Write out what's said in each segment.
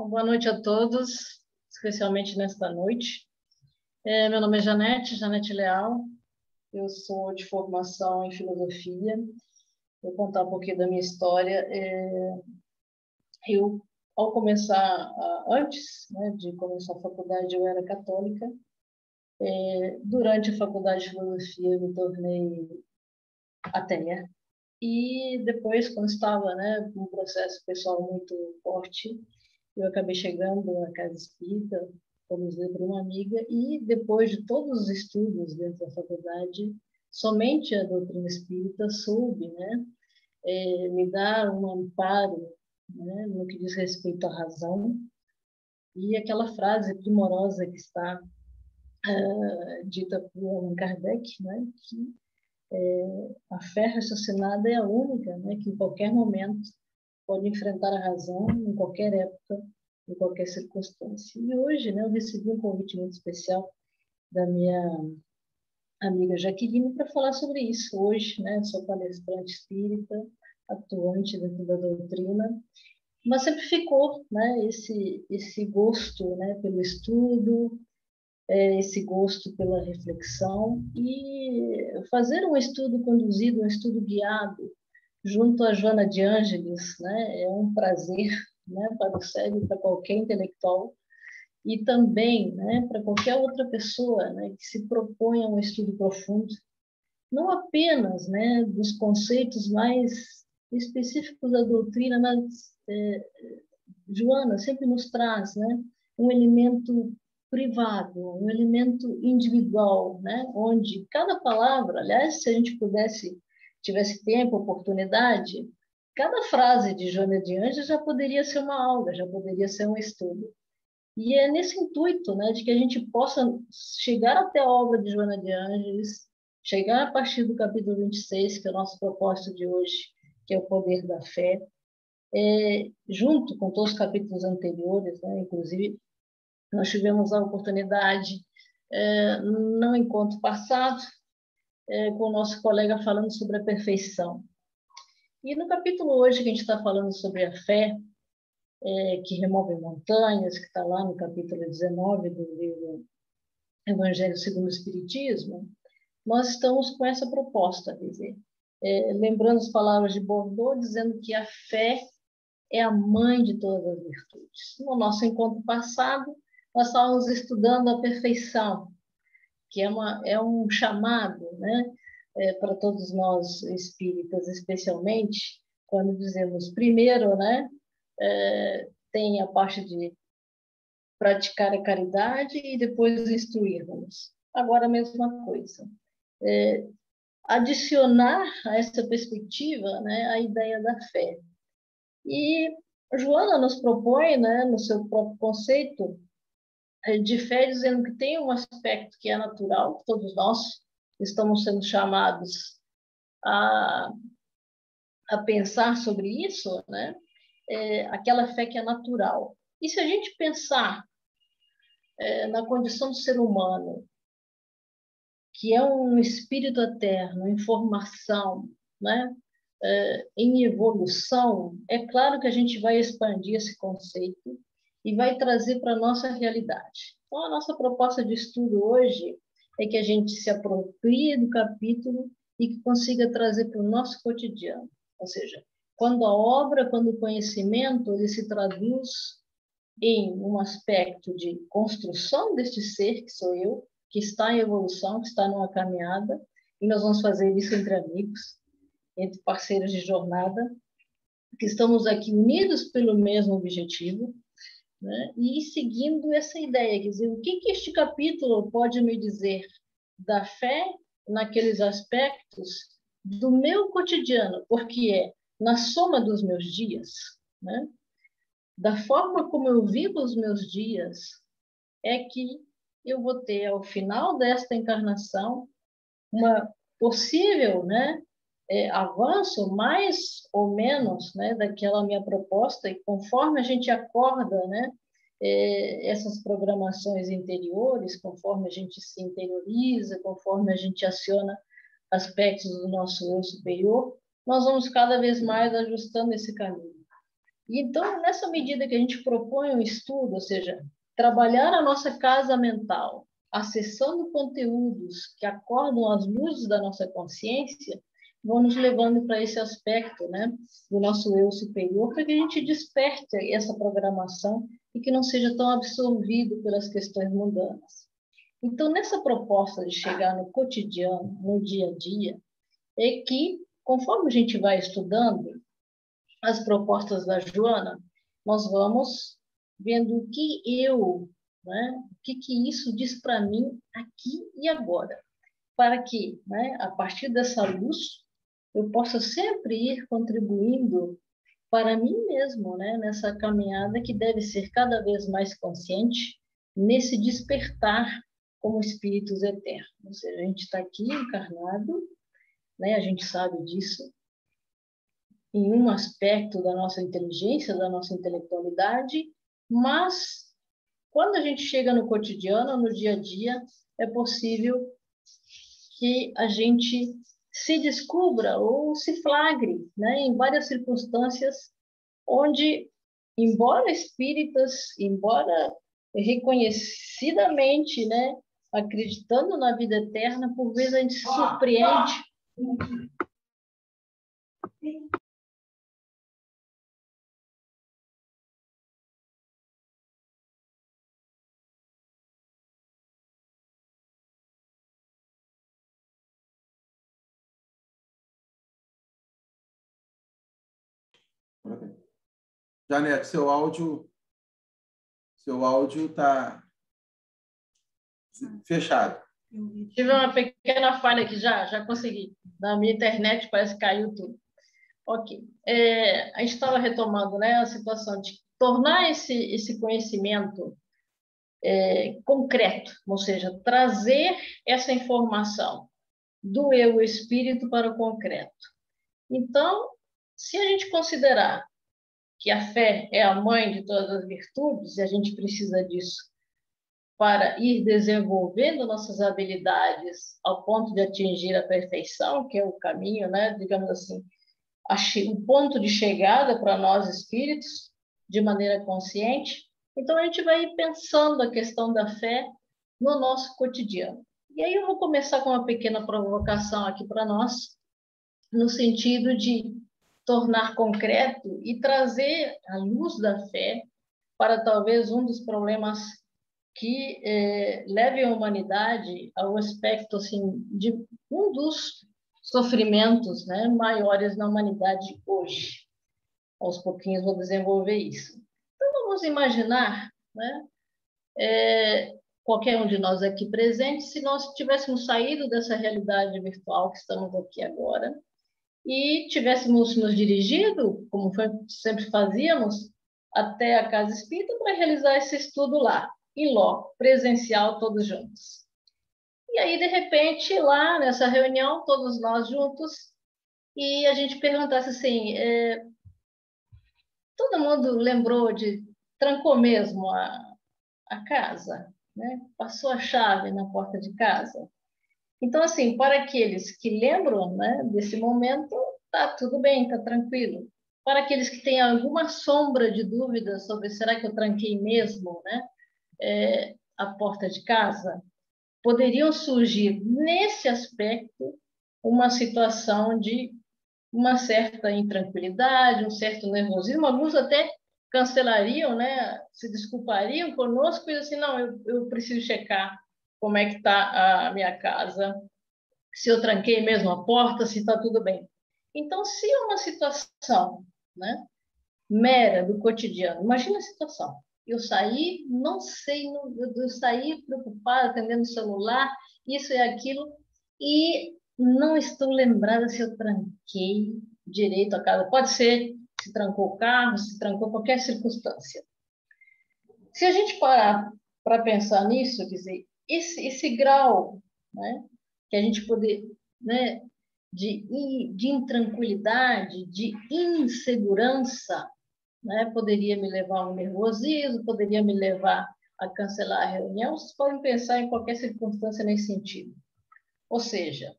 Boa noite a todos, especialmente nesta noite. Meu nome é Janete Leal, eu sou de formação em filosofia. Vou contar um pouquinho da minha história. Eu, ao começar, antes, né, de começar a faculdade, eu era católica. Durante a faculdade de filosofia, eu me tornei ateia. E depois, quando estava, né, num processo pessoal muito forte, eu acabei chegando na casa espírita, conduzida por uma amiga, e depois de todos os estudos dentro da faculdade, somente a doutrina espírita soube, né, me dar um amparo, né, no que diz respeito à razão, e aquela frase primorosa que está dita por Allan Kardec, né, que a fé raciocinada é a única, né, que em qualquer momento pode enfrentar a razão, em qualquer época, em qualquer circunstância. E hoje, né, eu recebi um convite muito especial da minha amiga Jaqueline para falar sobre isso. Hoje, né, sou palestrante espírita, atuante dentro da doutrina, mas sempre ficou, né, esse gosto, né, pelo estudo, esse gosto pela reflexão, e fazer um estudo conduzido, um estudo guiado junto a Joana de Ângeles, né, é um prazer, né, para o cérebro, para qualquer intelectual, e também, né, para qualquer outra pessoa, né, que se propõe a um estudo profundo, não apenas, né, dos conceitos mais específicos da doutrina, mas Joana sempre nos traz, né, um elemento privado, um elemento individual, né, onde cada palavra, aliás, se a gente tivesse tempo, oportunidade, cada frase de Joana de Ângeles já poderia ser uma aula, já poderia ser um estudo. E é nesse intuito, né, de que a gente possa chegar até a obra de Joana de Ângeles, chegar a partir do capítulo 26, que é o nosso propósito de hoje, que é o poder da fé, junto com todos os capítulos anteriores, né, inclusive nós tivemos a oportunidade, no encontro passado, com o nosso colega falando sobre a perfeição. E no capítulo hoje que a gente está falando sobre a fé, que remove montanhas, que está lá no capítulo 19 do livro Evangelho segundo o Espiritismo, nós estamos com essa proposta, quer dizer, lembrando as palavras de Bordeaux, dizendo que a fé é a mãe de todas as virtudes. No nosso encontro passado, nós estávamos estudando a perfeição, que é um chamado, né, para todos nós espíritas, especialmente, quando dizemos primeiro, né, tem a parte de praticar a caridade e depois instruirmos. Agora a mesma coisa. Adicionar a essa perspectiva, né, a ideia da fé. E Joana nos propõe, né, no seu próprio conceito de fé, dizendo que tem um aspecto que é natural, todos nós estamos sendo chamados a pensar sobre isso, né? Aquela fé que é natural. E se a gente pensar na condição do ser humano, que é um espírito eterno, em formação, né? Em evolução, é claro que a gente vai expandir esse conceito e vai trazer para a nossa realidade. Então, a nossa proposta de estudo hoje é que a gente se aproprie do capítulo e que consiga trazer para o nosso cotidiano. Ou seja, quando a obra, quando o conhecimento, ele se traduz em um aspecto de construção deste ser, que sou eu, que está em evolução, que está numa caminhada, e nós vamos fazer isso entre amigos, entre parceiros de jornada, que estamos aqui unidos pelo mesmo objetivo, né? E seguindo essa ideia, quer dizer, o que este capítulo pode me dizer da fé naqueles aspectos do meu cotidiano, porque é na soma dos meus dias, né? Da forma como eu vivo os meus dias, é que eu vou ter, ao final desta encarnação, uma possível, né, avanço mais ou menos, né, daquela minha proposta, e conforme a gente acorda, né, essas programações interiores, conforme a gente se interioriza, conforme a gente aciona aspectos do nosso eu superior, nós vamos cada vez mais ajustando esse caminho. Então, nessa medida que a gente propõe um estudo, ou seja, trabalhar a nossa casa mental, acessando conteúdos que acordam as luzes da nossa consciência, vão nos levando para esse aspecto, né, do nosso eu superior, para que a gente desperte essa programação e que não seja tão absorvido pelas questões mundanas. Então, nessa proposta de chegar no cotidiano, no dia a dia, é que, conforme a gente vai estudando as propostas da Joana, nós vamos vendo o que eu, né, o que isso diz para mim aqui e agora, para que, né, a partir dessa luz, eu possa sempre ir contribuindo para mim mesmo, né, nessa caminhada que deve ser cada vez mais consciente, nesse despertar como espíritos eternos. Ou seja, a gente está aqui encarnado, né, a gente sabe disso, em um aspecto da nossa inteligência, da nossa intelectualidade, mas quando a gente chega no cotidiano, no dia a dia, é possível que a gente se descubra ou se flagre, né, em várias circunstâncias onde, embora espíritas, embora reconhecidamente, né, acreditando na vida eterna, por vezes a gente se surpreende. Janete, seu áudio está fechado. Tive uma pequena falha aqui, já consegui. Na minha internet parece que caiu tudo. Ok. A gente estava retomando, né, a situação de tornar esse conhecimento concreto, ou seja, trazer essa informação do eu espírito para o concreto. Então, se a gente considerar que a fé é a mãe de todas as virtudes, e a gente precisa disso para ir desenvolvendo nossas habilidades ao ponto de atingir a perfeição, que é o caminho, né, digamos assim, o ponto de chegada para nós espíritos, de maneira consciente. Então, a gente vai pensando a questão da fé no nosso cotidiano. E aí eu vou começar com uma pequena provocação aqui para nós, no sentido de tornar concreto e trazer a luz da fé para talvez um dos problemas que leve a humanidade ao aspecto assim de um dos sofrimentos, né, maiores na humanidade hoje. Aos pouquinhos vou desenvolver isso. Então vamos imaginar, né, qualquer um de nós aqui presente, se nós tivéssemos saído dessa realidade virtual que estamos aqui agora e tivéssemos nos dirigido, como sempre fazíamos, até a Casa Espírita para realizar esse estudo lá, em loco, presencial, todos juntos. E aí, de repente, lá nessa reunião, todos nós juntos, e a gente perguntasse assim, todo mundo lembrou trancou mesmo a casa, né? Passou a chave na porta de casa. Então, assim, para aqueles que lembram, né, desse momento, tá tudo bem, tá tranquilo. Para aqueles que têm alguma sombra de dúvida sobre será que eu tranquei mesmo, né, a porta de casa, poderiam surgir nesse aspecto uma situação de uma certa intranquilidade, um certo nervosismo, alguns até cancelariam, né, se desculpariam conosco e assim, não, eu preciso checar como é que está a minha casa, se eu tranquei mesmo a porta, se está tudo bem. Então, se é uma situação, né, mera do cotidiano, imagina a situação. Eu saí, não sei, eu saí preocupada, atendendo o celular, isso e aquilo, e não estou lembrada se eu tranquei direito a casa. Pode ser se trancou o carro, se trancou qualquer circunstância. Se a gente parar para pensar nisso, quer dizer, esse grau, né, que a gente poder, né, de intranquilidade, de insegurança, né, poderia me levar a um nervosismo, poderia me levar a cancelar a reunião. Vocês podem pensar em qualquer circunstância nesse sentido. Ou seja,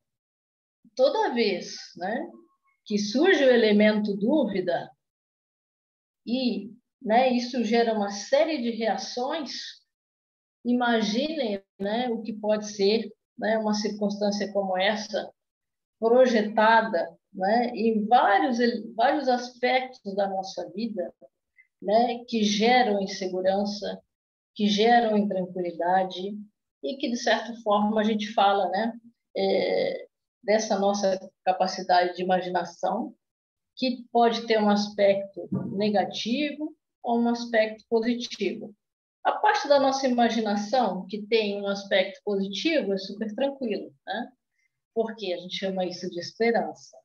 toda vez, né, que surge o elemento dúvida, e, né, isso gera uma série de reações. Imaginem, né, o que pode ser, né, uma circunstância como essa, projetada, né, em vários aspectos da nossa vida, né, que geram insegurança, que geram intranquilidade e que, de certa forma, a gente fala, né, dessa nossa capacidade de imaginação, que pode ter um aspecto negativo ou um aspecto positivo. A parte da nossa imaginação, que tem um aspecto positivo, é super tranquilo, né? Porque a gente chama isso de esperança.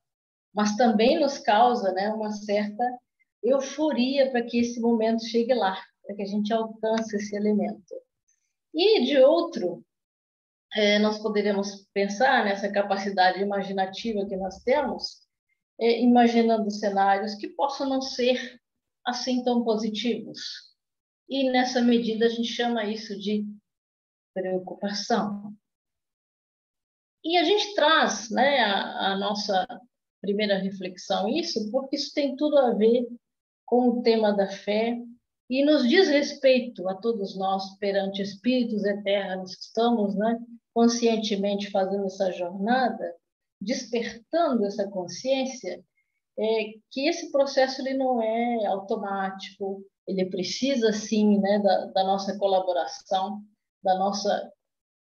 Mas também nos causa, né, uma certa euforia para que esse momento chegue lá, para que a gente alcance esse elemento. E, de outro, nós poderíamos pensar nessa capacidade imaginativa que nós temos, imaginando cenários que possam não ser assim tão positivos. E, nessa medida, a gente chama isso de preocupação. E a gente traz, né, a nossa primeira reflexão isso, porque isso tem tudo a ver com o tema da fé e nos diz respeito a todos nós perante espíritos eternos que estamos, né, conscientemente fazendo essa jornada, despertando essa consciência, que esse processo ele não é automático, ele precisa sim, né, da nossa colaboração, da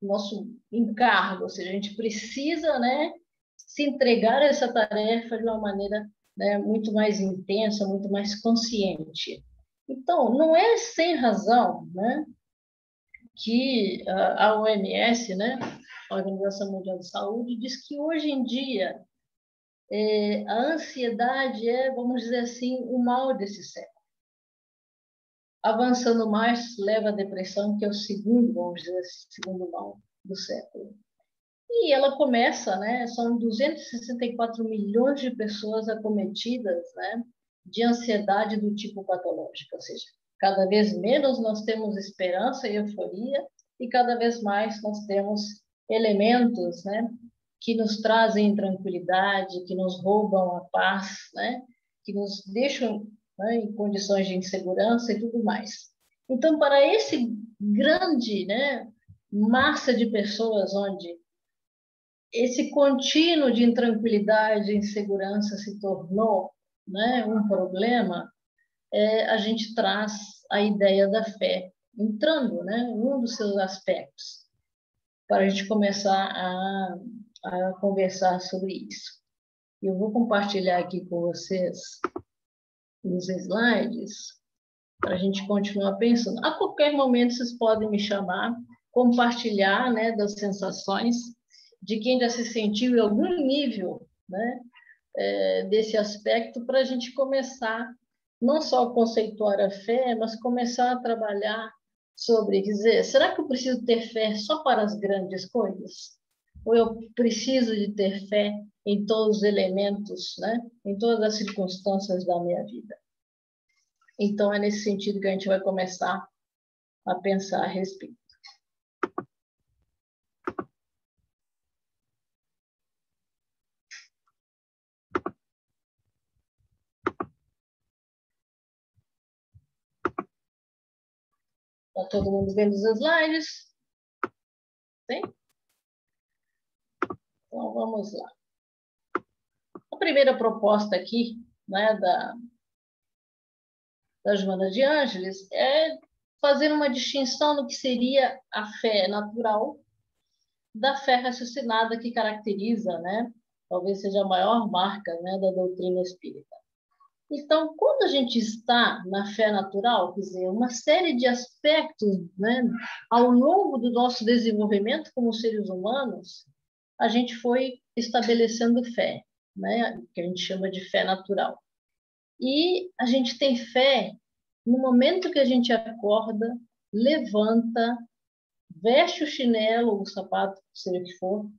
nosso encargo, ou seja, a gente precisa, né, se entregar a essa tarefa de uma maneira, né, muito mais intensa, muito mais consciente. Então, não é sem razão, né, que a OMS, né, a Organização Mundial de Saúde, diz que hoje em dia a ansiedade é, vamos dizer assim, o mal desse século. Avançando mais, leva à depressão, que é o segundo, vamos dizer, segundo mal do século. E ela começa, né? São 264 milhões de pessoas acometidas, né, de ansiedade do tipo patológico, ou seja, cada vez menos nós temos esperança e euforia e cada vez mais nós temos elementos, né, que nos trazem tranquilidade, que nos roubam a paz, né, que nos deixam, né, em condições de insegurança e tudo mais. Então, para esse grande, né, massa de pessoas onde esse contínuo de intranquilidade e insegurança se tornou, né, um problema, a gente traz a ideia da fé entrando, né, em um dos seus aspectos, para a gente começar a conversar sobre isso. Eu vou compartilhar aqui com vocês os slides para a gente continuar pensando. A qualquer momento vocês podem me chamar, compartilhar, né, das sensações de quem já se sentiu em algum nível, né, desse aspecto, para a gente começar não só a conceituar a fé, mas começar a trabalhar sobre, dizer, será que eu preciso ter fé só para as grandes coisas? Ou eu preciso de ter fé em todos os elementos, né, em todas as circunstâncias da minha vida? Então, é nesse sentido que a gente vai começar a pensar a respeito. Está todo mundo vendo os slides? Sim? Então, vamos lá. A primeira proposta aqui, né, da Joana de Ângeles é fazer uma distinção no que seria a fé natural da fé raciocinada que caracteriza, né, talvez seja a maior marca, né, da doutrina espírita. Então, quando a gente está na fé natural, quer dizer, uma série de aspectos, né, ao longo do nosso desenvolvimento como seres humanos, a gente foi estabelecendo fé, né, que a gente chama de fé natural. E a gente tem fé no momento que a gente acorda, levanta, veste o chinelo ou o sapato, seja o que for,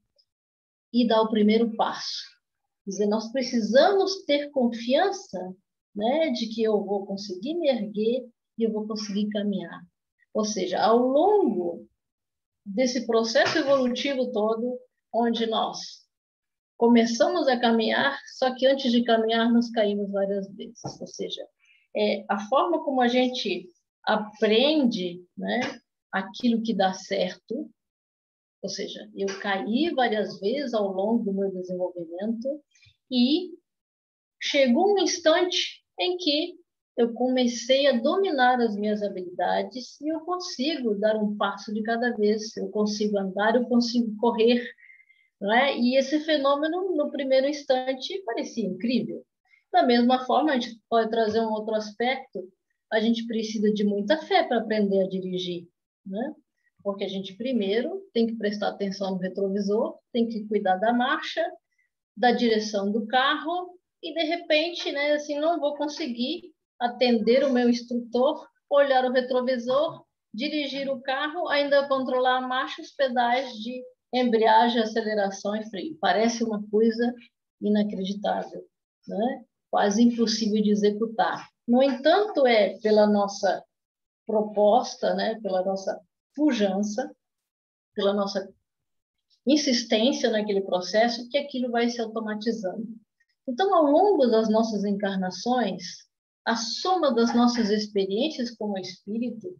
e dá o primeiro passo. Quer dizer, nós precisamos ter confiança, né, de que eu vou conseguir me erguer e eu vou conseguir caminhar. Ou seja, ao longo desse processo evolutivo todo, onde nós começamos a caminhar, só que antes de caminhar, nós caímos várias vezes. Ou seja, a forma como a gente aprende, né, aquilo que dá certo, ou seja, eu caí várias vezes ao longo do meu desenvolvimento e chegou um instante em que eu comecei a dominar as minhas habilidades e eu consigo dar um passo de cada vez, eu consigo andar, eu consigo correr, não é? E esse fenômeno, no primeiro instante, parecia incrível. Da mesma forma, a gente pode trazer um outro aspecto, a gente precisa de muita fé para aprender a dirigir, né? Porque a gente primeiro tem que prestar atenção no retrovisor, tem que cuidar da marcha, da direção do carro e, de repente, né, assim, não vou conseguir atender o meu instrutor, olhar o retrovisor, dirigir o carro, ainda controlar a marcha, os pedais de embreagem, aceleração e freio. Parece uma coisa inacreditável, né? Quase impossível de executar. No entanto, pela nossa proposta, né, pela nossa pujança, pela nossa insistência naquele processo, que aquilo vai se automatizando. Então, ao longo das nossas encarnações, a soma das nossas experiências como espírito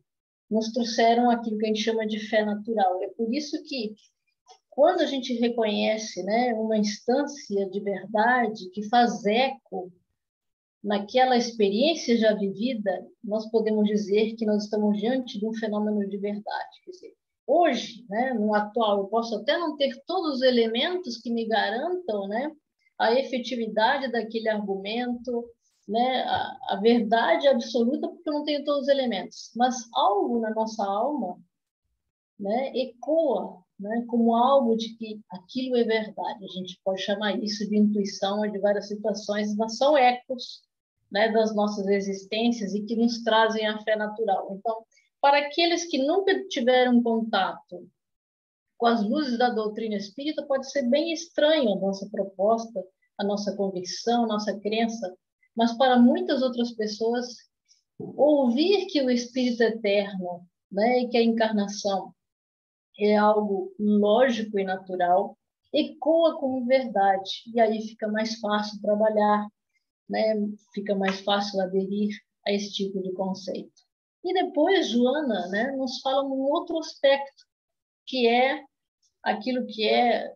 nos trouxeram aquilo que a gente chama de fé natural. É por isso que, quando a gente reconhece, né, uma instância de verdade que faz eco naquela experiência já vivida, nós podemos dizer que nós estamos diante de um fenômeno de verdade. Quer dizer, hoje, né, no atual, eu posso até não ter todos os elementos que me garantam, né, a efetividade daquele argumento, né, a verdade absoluta, porque eu não tenho todos os elementos. Mas algo na nossa alma, né, ecoa, né, como algo de que aquilo é verdade. A gente pode chamar isso de intuição ou de várias situações, mas são ecos, né, das nossas existências e que nos trazem a fé natural. Então, para aqueles que nunca tiveram contato com as luzes da doutrina espírita, pode ser bem estranho a nossa proposta, a nossa convicção, a nossa crença, mas para muitas outras pessoas, ouvir que o Espírito é eterno, né, e que a encarnação é algo lógico e natural, ecoa como verdade, e aí fica mais fácil trabalhar, né? Fica mais fácil aderir a esse tipo de conceito. E depois, Joana, né, nos fala um outro aspecto, que é aquilo que é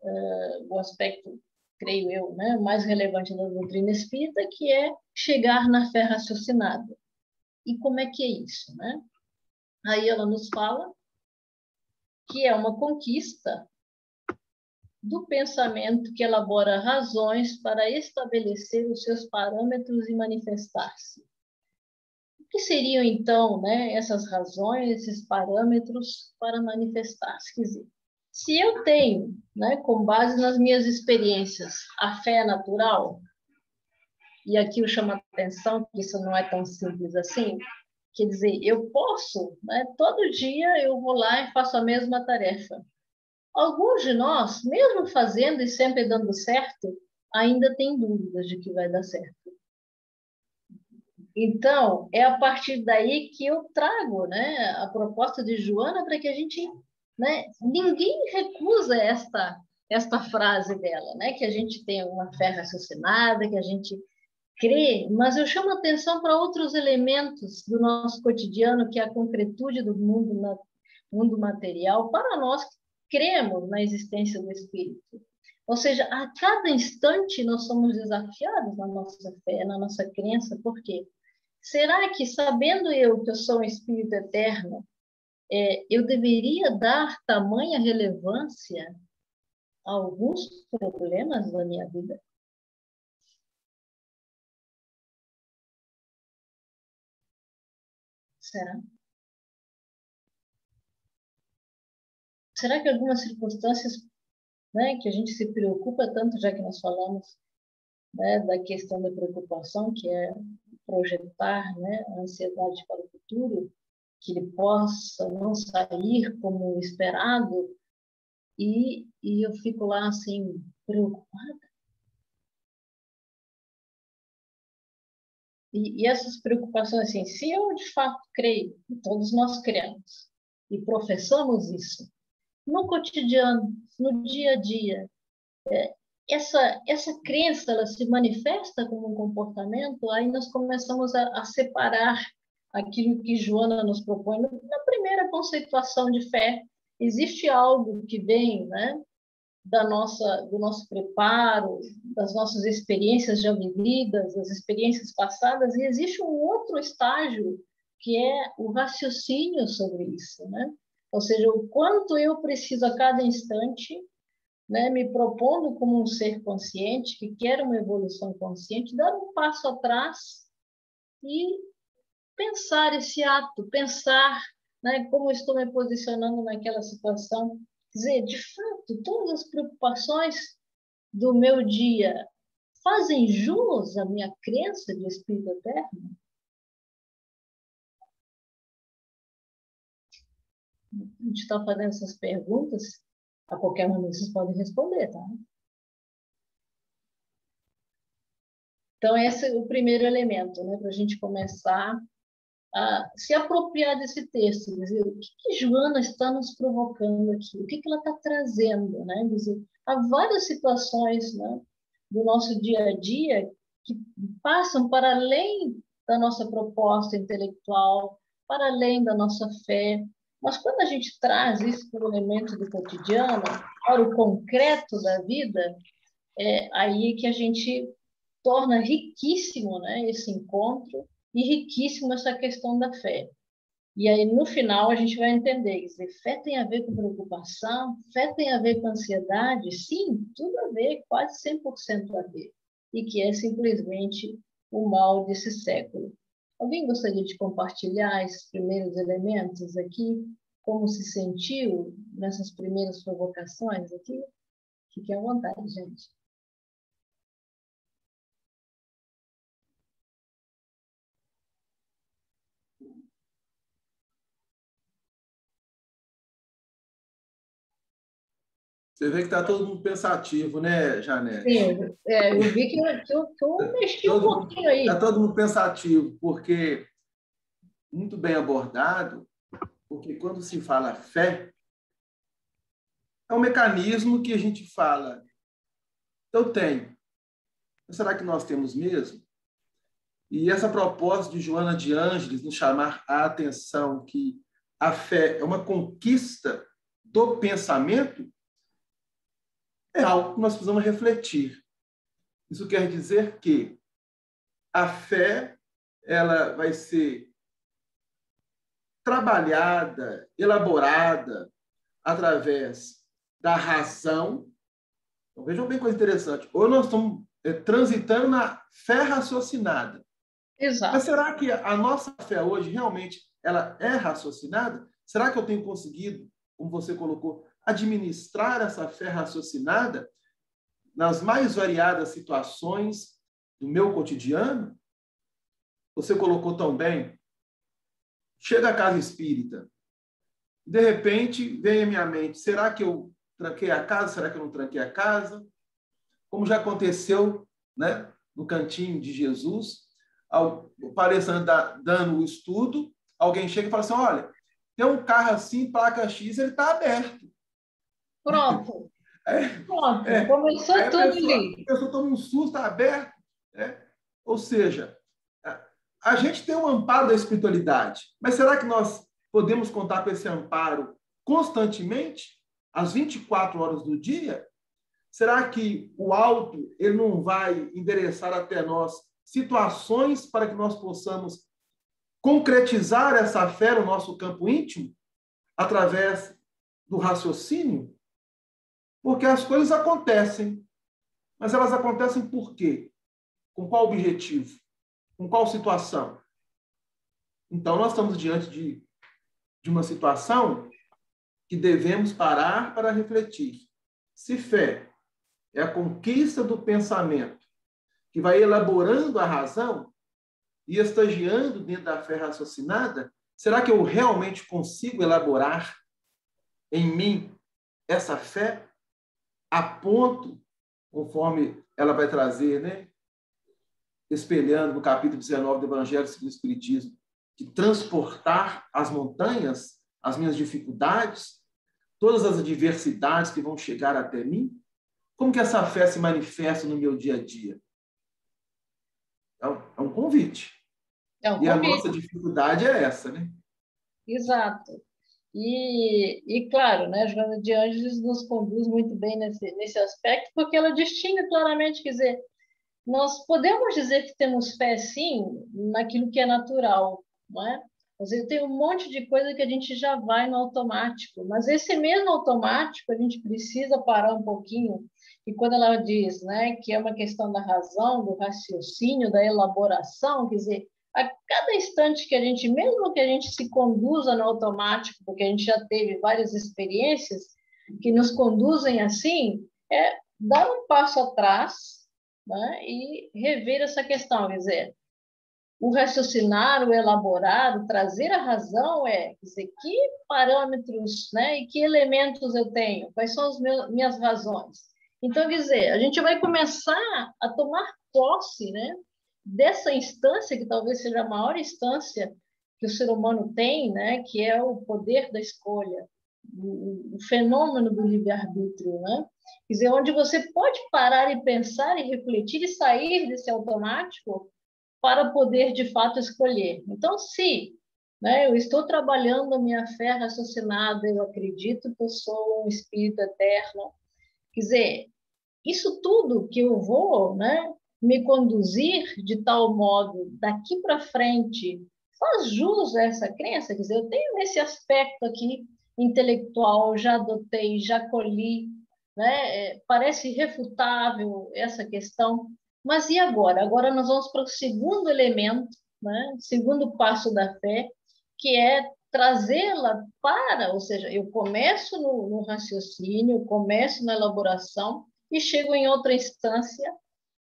o aspecto, creio eu, né, mais relevante da doutrina espírita, que é chegar na fé raciocinada. E como é que é isso, né? Aí ela nos fala que é uma conquista do pensamento que elabora razões para estabelecer os seus parâmetros e manifestar-se. O que seriam, então, né, essas razões, esses parâmetros para manifestar-se? Quer dizer, se eu tenho, né, com base nas minhas experiências, a fé natural, e aqui eu chamo a atenção que isso não é tão simples assim, quer dizer, eu posso, né, todo dia eu vou lá e faço a mesma tarefa. Alguns de nós, mesmo fazendo e sempre dando certo, ainda têm dúvidas de que vai dar certo. Então, é a partir daí que eu trago, né, a proposta de Joana para que a gente, né, ninguém recusa esta frase dela, né, que a gente tenha uma fé raciocinada, que a gente crê, mas eu chamo a atenção para outros elementos do nosso cotidiano, que é a concretude do mundo material, para nós que cremos na existência do Espírito. Ou seja, a cada instante nós somos desafiados na nossa fé, na nossa crença. Por quê? Será que, sabendo eu que eu sou um Espírito eterno, eu deveria dar tamanha relevância a alguns problemas da minha vida? Será? Será que algumas circunstâncias, né, que a gente se preocupa tanto, já que nós falamos, né, da questão da preocupação, que é projetar, né, a ansiedade para o futuro, que ele possa não sair como esperado, e eu fico lá assim, preocupada. E essas preocupações, assim, se eu de fato creio, e todos nós cremos, e professamos isso, no cotidiano, no dia a dia, essa crença, ela se manifesta como um comportamento, aí nós começamos a separar aquilo que Joana nos propõe. Na primeira conceituação de fé, existe algo que vem, né, do nosso preparo, das nossas experiências já vividas, das experiências passadas, e existe um outro estágio, que é o raciocínio sobre isso, né? Ou seja, o quanto eu preciso a cada instante, né, me propondo como um ser consciente, que quer uma evolução consciente, dar um passo atrás e pensar esse ato, pensar, né, como eu estou me posicionando naquela situação. Quer dizer, de fato, todas as preocupações do meu dia fazem jus à minha crença de espírito eterno? A gente está fazendo essas perguntas, a qualquer momento vocês podem responder, tá? Então, esse é o primeiro elemento, né, para a gente começar a se apropriar desse texto, dizer, o que Joana está nos provocando aqui, o que ela está trazendo, né? Dizer, há várias situações, né, do nosso dia a dia que passam para além da nossa proposta intelectual, para além da nossa fé, mas quando a gente traz isso para o elemento do cotidiano, para o concreto da vida, é aí que a gente torna riquíssimo, né, esse encontro e riquíssimo essa questão da fé. E aí, no final, a gente vai entender, quer dizer, fé tem a ver com preocupação, fé tem a ver com ansiedade, sim, tudo a ver, quase 100% a ver, e que é simplesmente o mal desse século. Alguém gostaria de compartilhar esses primeiros elementos aqui? Como se sentiu nessas primeiras provocações aqui? Fique à vontade, gente. Você vê que está todo mundo pensativo, né, Janete? Sim, eu vi que eu mexi um pouquinho Está aí. todo mundo pensativo, porque muito bem abordado, porque quando se fala fé, é um mecanismo que a gente fala, eu tenho. Mas será que nós temos mesmo? E essa proposta de Joana de Ângeles nos chamar a atenção que a fé é uma conquista do pensamento, é algo que nós precisamos refletir. Isso quer dizer que a fé ela vai ser trabalhada, elaborada através da razão. Então, vejam bem coisa interessante. Ou nós estamos transitando na fé raciocinada. Mas Exato. será que a nossa fé hoje realmente ela é raciocinada? Será que eu tenho conseguido, como você colocou, administrar essa fé raciocinada nas mais variadas situações do meu cotidiano? Você colocou tão bem. Chega à casa espírita. De repente, vem à minha mente, será que eu tranquei a casa? Será que eu não tranquei a casa? Como já aconteceu, né, no cantinho de Jesus, o palestrante dando o estudo, alguém chega e fala assim, olha, tem um carro assim, placa X, ele está aberto. Pronto. Pronto. É, aí Começou tudo ali. a pessoa toma um susto, está aberto. Né? Ou seja, a gente tem um amparo da espiritualidade, mas será que nós podemos contar com esse amparo constantemente, às 24 horas do dia? Será que o alto ele não vai endereçar até nós situações para que nós possamos concretizar essa fé no nosso campo íntimo através do raciocínio? Porque as coisas acontecem, mas elas acontecem por quê? Com qual objetivo? Com qual situação? Então, nós estamos diante de uma situação que devemos parar para refletir. Se fé é a conquista do pensamento, que vai elaborando a razão e estagiando dentro da fé raciocinada, será que eu realmente consigo elaborar em mim essa fé a ponto, conforme ela vai trazer, né, espelhando no capítulo 19 do Evangelho segundo o Espiritismo, de transportar as montanhas, as minhas dificuldades, todas as adversidades que vão chegar até mim? Como que essa fé se manifesta no meu dia a dia? É um convite. É um E a convite. nossa dificuldade é essa, né? Exato. E claro, né, a Joana de Ângeles nos conduz muito bem nesse aspecto, porque ela distingue claramente, quer dizer, nós podemos dizer que temos fé, sim, naquilo que é natural, não é? Mas tem um monte de coisa que a gente já vai no automático, mas esse mesmo automático a gente precisa parar um pouquinho. E quando ela diz, né, que é uma questão da razão, do raciocínio, da elaboração, quer dizer, a cada instante que a gente, mesmo que a gente se conduza no automático, porque a gente já teve várias experiências que nos conduzem assim, é dar um passo atrás, né, e rever essa questão, quer dizer, o raciocinar, o elaborar, o trazer a razão quer dizer, que parâmetros, né, e que elementos eu tenho, quais são as minhas razões. Então, quer dizer, a gente vai começar a tomar posse, né, dessa instância, que talvez seja a maior instância que o ser humano tem, né, que é o poder da escolha, o fenômeno do livre-arbítrio, né? Quer dizer, onde você pode parar e pensar e refletir e sair desse automático para poder, de fato, escolher. Então, se, né, eu estou trabalhando a minha fé raciocinada, eu acredito que eu sou um espírito eterno, quer dizer, isso tudo que eu vou, né, me conduzir de tal modo, daqui para frente, faz jus a essa crença, quer dizer, eu tenho esse aspecto aqui intelectual, já adotei, já colhi, né, parece irrefutável essa questão, mas e agora? Agora nós vamos para o segundo elemento, né, segundo passo da fé, que é trazê-la para, ou seja, eu começo no raciocínio, eu começo na elaboração, e chego em outra instância,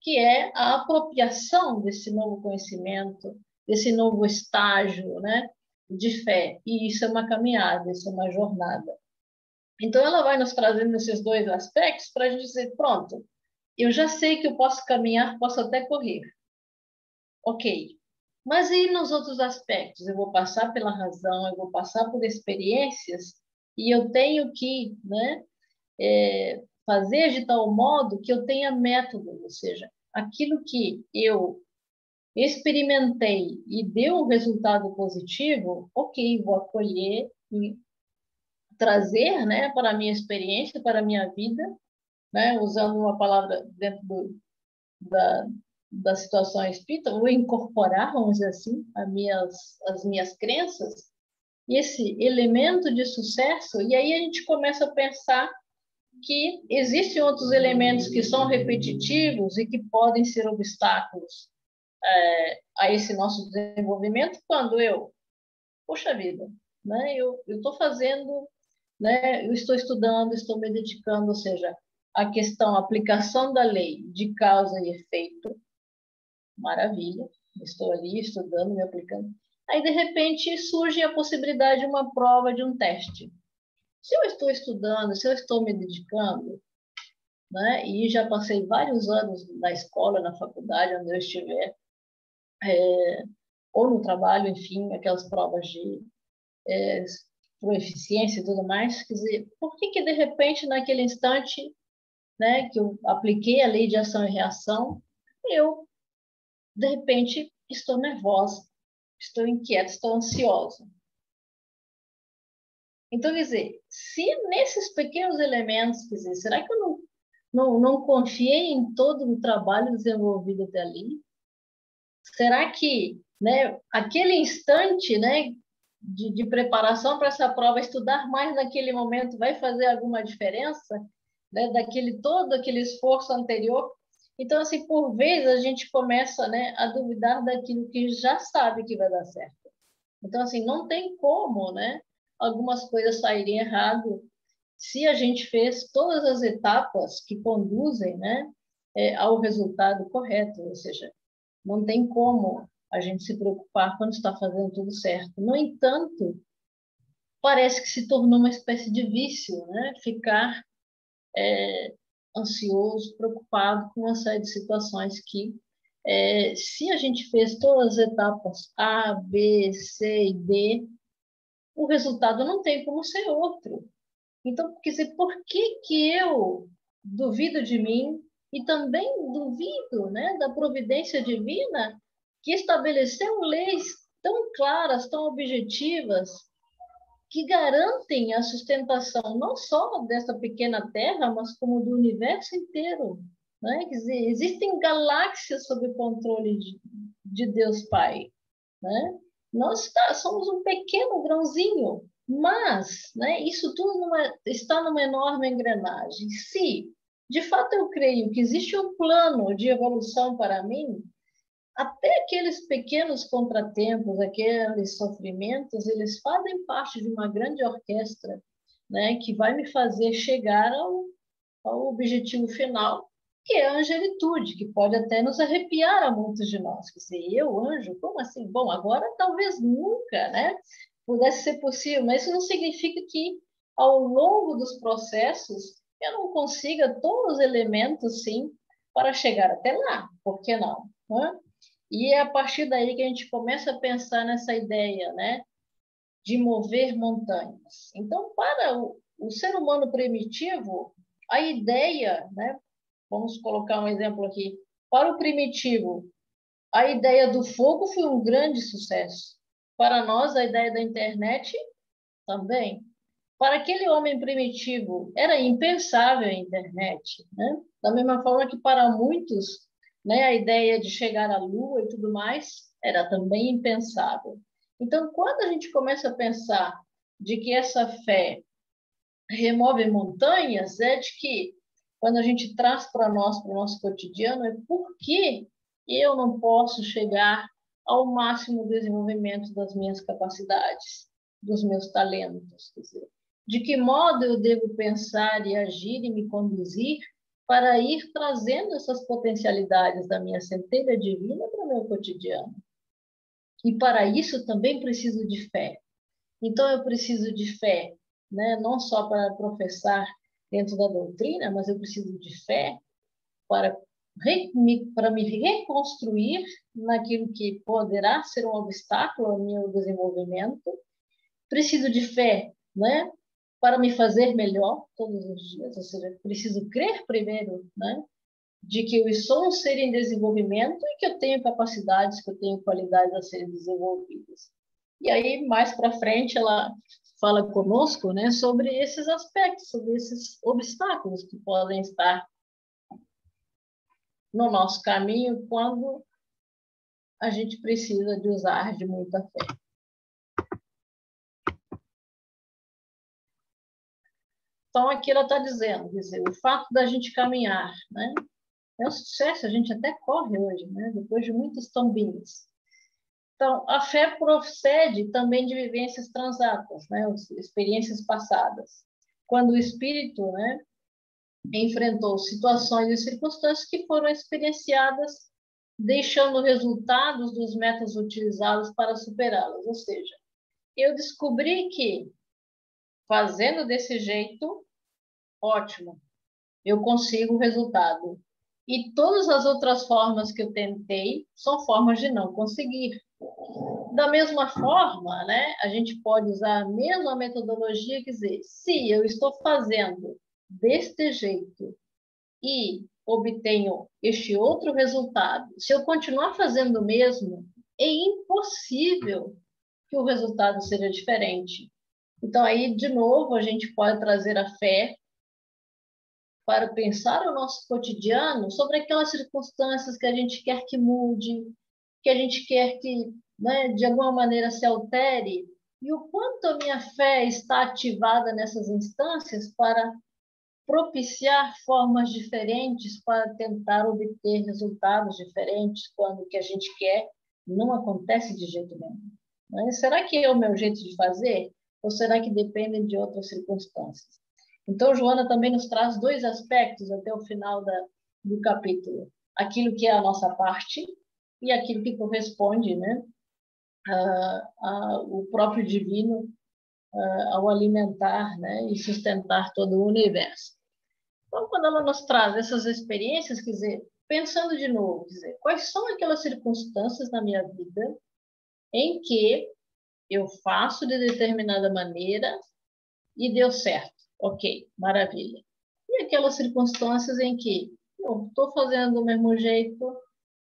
que é a apropriação desse novo conhecimento, desse novo estágio, né, de fé. E isso é uma caminhada, isso é uma jornada. Então, ela vai nos trazendo esses dois aspectos para a gente dizer, pronto, eu já sei que eu posso caminhar, posso até correr. Ok. Mas e nos outros aspectos? Eu vou passar pela razão, eu vou passar por experiências e eu tenho que, né, fazer de tal modo que eu tenha método, ou seja, aquilo que eu experimentei e deu um resultado positivo, ok, vou acolher e trazer, né, para a minha experiência, para a minha vida, né, usando uma palavra dentro da, da situação espírita, ou incorporar, vamos dizer assim, as minhas crenças, e esse elemento de sucesso, e aí a gente começa a pensar que existem outros elementos que são repetitivos e que podem ser obstáculos a esse nosso desenvolvimento quando poxa vida, né, eu estou fazendo, né, eu estou estudando, estou me dedicando, ou seja, a questão, a aplicação da lei de causa e efeito, maravilha, estou ali estudando, me aplicando. Aí, de repente, surge a possibilidade de uma prova, de um teste. Se eu estou estudando, se eu estou me dedicando, né? E já passei vários anos na escola, na faculdade, onde eu estiver, ou no trabalho, enfim, aquelas provas de proeficiência e tudo mais. Quer dizer, por que de repente, naquele instante, né, que eu apliquei a lei de ação e reação, eu, de repente, estou nervosa, estou inquieta, estou ansiosa? Então, quer dizer, se nesses pequenos elementos, quer dizer, será que eu não confiei em todo o trabalho desenvolvido até ali? Será que, né, aquele instante, né, de preparação para essa prova, estudar mais naquele momento vai fazer alguma diferença, né, daquele todo aquele esforço anterior? Então, assim, por vezes a gente começa, né, a duvidar daquilo que já sabe que vai dar certo. Então, assim, não tem como, né, algumas coisas saírem errado se a gente fez todas as etapas que conduzem, né, ao resultado correto, ou seja, não tem como a gente se preocupar quando está fazendo tudo certo. No entanto, parece que se tornou uma espécie de vício, né, ficar ansioso, preocupado com uma série de situações que, se a gente fez todas as etapas A, B, C e D, o resultado não tem como ser outro. Então, quer dizer, por que eu duvido de mim e também duvido, né, da providência divina que estabeleceu leis tão claras, tão objetivas, que garantem a sustentação não só dessa pequena Terra, mas como do universo inteiro. Né? Quer dizer, existem galáxias sob o controle de Deus Pai. Né? Nós somos um pequeno grãozinho, mas, né, isso tudo está numa enorme engrenagem. Se, de fato, eu creio que existe um plano de evolução para mim, até aqueles pequenos contratempos, aqueles sofrimentos, eles fazem parte de uma grande orquestra, né, que vai me fazer chegar ao objetivo final, que é a angelitude, que pode até nos arrepiar a muitos de nós. Quer dizer, eu, anjo, como assim? Bom, agora talvez nunca, né, pudesse ser possível, mas isso não significa que, ao longo dos processos, eu não consiga todos os elementos, sim, para chegar até lá. Por que não? Né? E é a partir daí que a gente começa a pensar nessa ideia, né, de mover montanhas. Então, para o ser humano primitivo, a ideia, né, vamos colocar um exemplo aqui, para o primitivo, a ideia do fogo foi um grande sucesso. Para nós, a ideia da internet também. Para aquele homem primitivo, era impensável a internet, né? Da mesma forma que para muitos, né, a ideia de chegar à Lua e tudo mais era também impensável. Então, quando a gente começa a pensar de que essa fé remove montanhas, é de que quando a gente traz para nós, para o nosso cotidiano, é por que eu não posso chegar ao máximo desenvolvimento das minhas capacidades, dos meus talentos, quer dizer, de que modo eu devo pensar e agir e me conduzir para ir trazendo essas potencialidades da minha centelha divina para o meu cotidiano. E para isso também preciso de fé. Então eu preciso de fé, né? Não só para professar dentro da doutrina, mas eu preciso de fé para para me reconstruir naquilo que poderá ser um obstáculo ao meu desenvolvimento. Preciso de fé, né, para me fazer melhor todos os dias, ou seja, preciso crer primeiro, né, de que eu sou um ser em desenvolvimento e que eu tenho capacidades, que eu tenho qualidades a serem desenvolvidas. E aí, mais para frente, ela fala conosco, né, sobre esses aspectos, sobre esses obstáculos que podem estar no nosso caminho quando a gente precisa de usar de muita fé. Então, aqui ela está dizendo, quer dizer, o fato da gente caminhar, né? É um sucesso, a gente até corre hoje, né? Depois de muitos tombinhos. Então, a fé procede também de vivências transatas, né? Experiências passadas. Quando o espírito, né, enfrentou situações e circunstâncias que foram experienciadas, deixando resultados dos métodos utilizados para superá-las. Ou seja, eu descobri que, fazendo desse jeito, ótimo, eu consigo o resultado. E todas as outras formas que eu tentei são formas de não conseguir. Da mesma forma, né, a gente pode usar a mesma metodologia, quer dizer, se eu estou fazendo deste jeito e obtenho este outro resultado, se eu continuar fazendo o mesmo, é impossível que o resultado seja diferente. Então, aí, de novo, a gente pode trazer a fé para pensar o nosso cotidiano sobre aquelas circunstâncias que a gente quer que mude, que a gente quer que, né, de alguma maneira se altere, e o quanto a minha fé está ativada nessas instâncias para propiciar formas diferentes para tentar obter resultados diferentes quando o que a gente quer não acontece de jeito nenhum. Né? Será que é o meu jeito de fazer? Ou será que depende de outras circunstâncias? Então, Joana também nos traz dois aspectos até o final do capítulo. Aquilo que é a nossa parte e aquilo que corresponde, né, ao próprio divino, ao alimentar, né, e sustentar todo o universo. Então, quando ela nos traz essas experiências, quer dizer, pensando de novo, quer dizer, quais são aquelas circunstâncias na minha vida em que eu faço de determinada maneira e deu certo. Ok, maravilha. E aquelas circunstâncias em que eu estou fazendo do mesmo jeito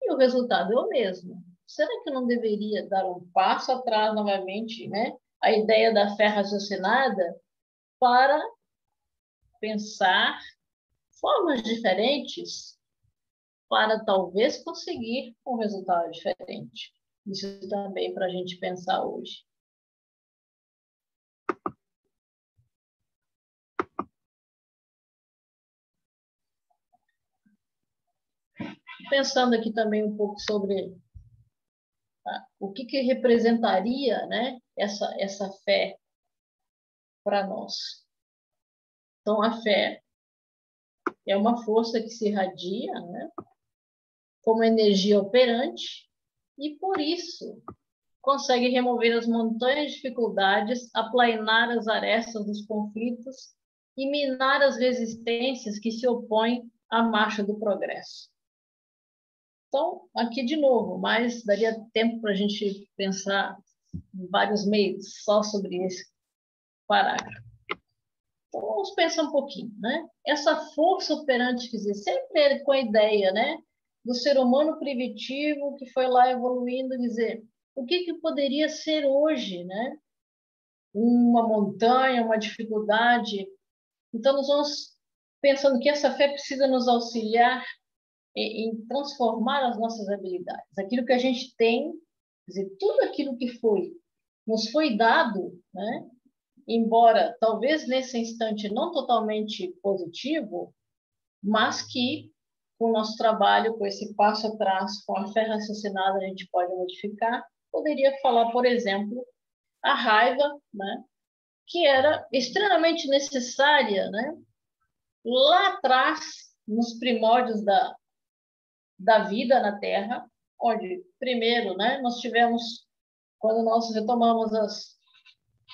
e o resultado é o mesmo. Será que eu não deveria dar um passo atrás novamente, né? A ideia da fé raciocinada para pensar formas diferentes para talvez conseguir um resultado diferente. Isso também para a gente pensar hoje. Pensando aqui também um pouco sobre o que representaria, né, essa fé para nós. Então, a fé é uma força que se irradia, né, como energia operante e, por isso, consegue remover as montanhas de dificuldades, aplainar as arestas dos conflitos e minar as resistências que se opõem à marcha do progresso. Então, aqui de novo, mas daria tempo para a gente pensar em vários meios só sobre esse parágrafo. Então, vamos pensar um pouquinho, né? Essa força operante, quer dizer, sempre com a ideia, né, do ser humano primitivo que foi lá evoluindo, dizer, o que poderia ser hoje, né? Uma montanha, uma dificuldade. Então, nós vamos pensando que essa fé precisa nos auxiliar em transformar as nossas habilidades. Aquilo que a gente tem, quer dizer, tudo aquilo que nos foi dado, né? Embora talvez nesse instante não totalmente positivo, mas que com o nosso trabalho, com esse passo atrás, com a fé raciocinada, a gente pode modificar. Poderia falar, por exemplo, a raiva, né? Que era extremamente necessária, né? Lá atrás, nos primórdios da vida na Terra, onde, primeiro, né, nós tivemos, quando nós retomamos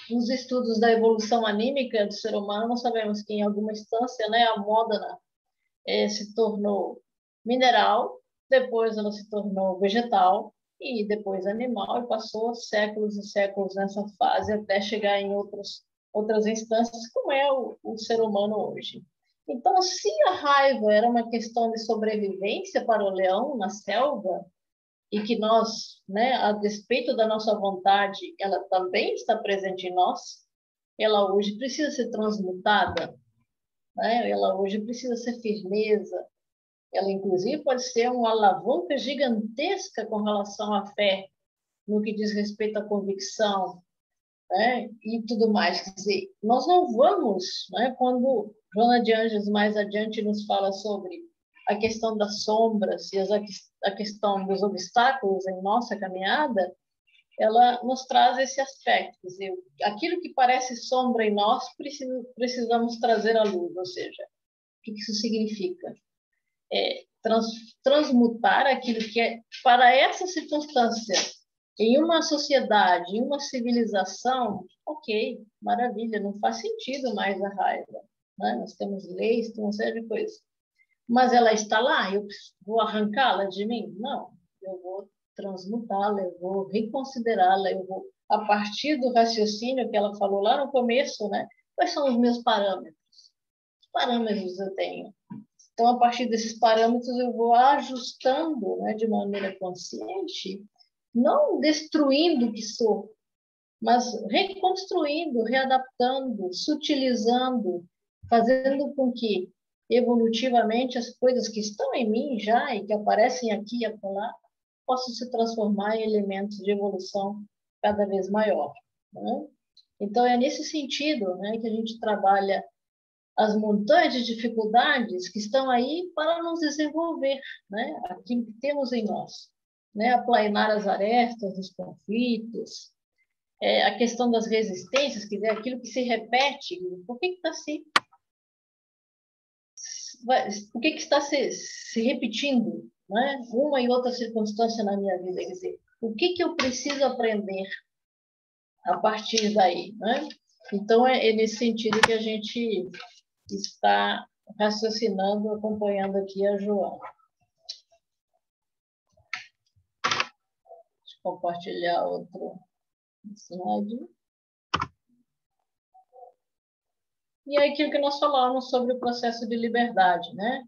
os estudos da evolução anímica do ser humano, nós sabemos que, em alguma instância, né, a amôdana se tornou mineral, depois ela se tornou vegetal, e depois animal, e passou séculos e séculos nessa fase, até chegar em outras instâncias, como é o ser humano hoje. Então, se a raiva era uma questão de sobrevivência para o leão na selva, e que nós, né, a despeito da nossa vontade, ela também está presente em nós, ela hoje precisa ser transmutada, né? Ela hoje precisa ser firmeza, ela inclusive pode ser uma alavanca gigantesca com relação à fé, no que diz respeito à convicção, né? E tudo mais. Quer dizer, nós não vamos, né, quando Joana de Ângeles mais adiante nos fala sobre a questão das sombras e a questão dos obstáculos em nossa caminhada, ela nos traz esse aspecto. Quer dizer, aquilo que parece sombra em nós, precisamos trazer à luz. Ou seja, o que isso significa? Transmutar aquilo que é, para essa circunstância, em uma sociedade, em uma civilização, ok, maravilha, não faz sentido mais a raiva, né? Nós temos leis, temos uma série de coisas. Mas ela está lá, eu vou arrancá-la de mim? Não, eu vou transmutá-la, eu vou reconsiderá-la, eu vou, a partir do raciocínio que ela falou lá no começo, né? Quais são os meus parâmetros? Que parâmetros eu tenho? Então, a partir desses parâmetros, eu vou ajustando, né, de maneira consciente, não destruindo o que sou, mas reconstruindo, readaptando, sutilizando, fazendo com que, evolutivamente, as coisas que estão em mim já e que aparecem aqui e acolá possam se transformar em elementos de evolução cada vez maior, né? Então, é nesse sentido, né, que a gente trabalha as montanhas de dificuldades que estão aí para nos desenvolver, né, aquilo que temos em nós, né, aplainar as arestas dos conflitos, a questão das resistências, quer dizer, aquilo que se repete, por que está se repetindo, né? Uma e outra circunstância na minha vida, quer dizer, o que eu preciso aprender a partir daí, né? Então, é nesse sentido que a gente está raciocinando, acompanhando aqui a Joana. Deixa eu compartilhar outro slide. E é aquilo que nós falamos sobre o processo de liberdade, né?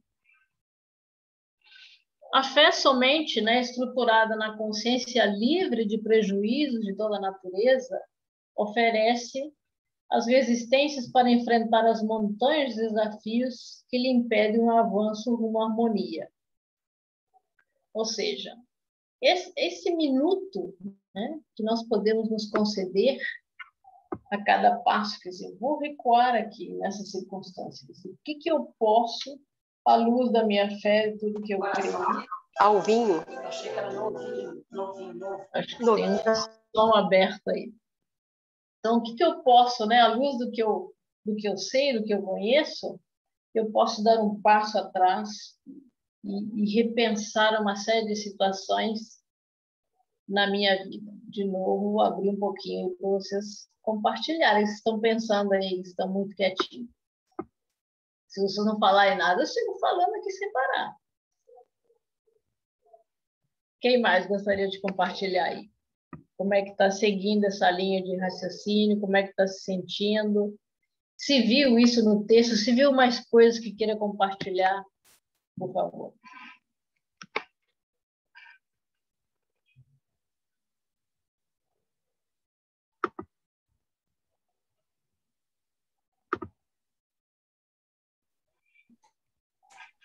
A fé somente, né, estruturada na consciência livre de prejuízos de toda a natureza, oferece as resistências para enfrentar as montanhas de desafios que lhe impedem um avanço rumo à harmonia. Ou seja, esse minuto, né, que nós podemos nos conceder a cada passo, quer dizer, vou recuar aqui nessas circunstâncias. O que eu posso, à luz da minha fé, tudo que eu creio? Alvinho. Achei que era novinho. Acho que tem um som aberto aí. Então, o que eu posso, né, à luz do que eu sei, do que eu conheço, eu posso dar um passo atrás e repensar uma série de situações na minha vida. De novo, vou abrir um pouquinho para vocês compartilharem. Vocês estão pensando aí, estão muito quietinhos. Se vocês não falarem nada, eu sigo falando aqui sem parar. Quem mais gostaria de compartilhar aí? Como é que está seguindo essa linha de raciocínio? Como é que está se sentindo? Se viu isso no texto? Se viu mais coisas que queira compartilhar? Por favor.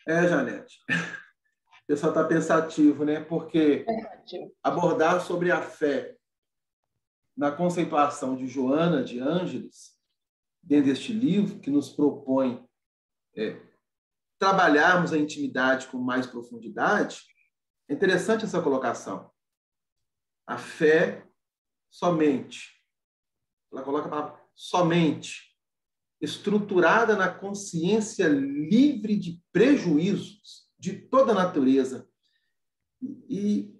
Janete. O pessoal está pensativo, né? Porque abordar sobre a fé na conceituação de Joana de Ângeles, dentro deste livro, que nos propõe trabalharmos a intimidade com mais profundidade, é interessante essa colocação. A fé somente, ela coloca a palavra somente, estruturada na consciência livre de prejuízos de toda a natureza. E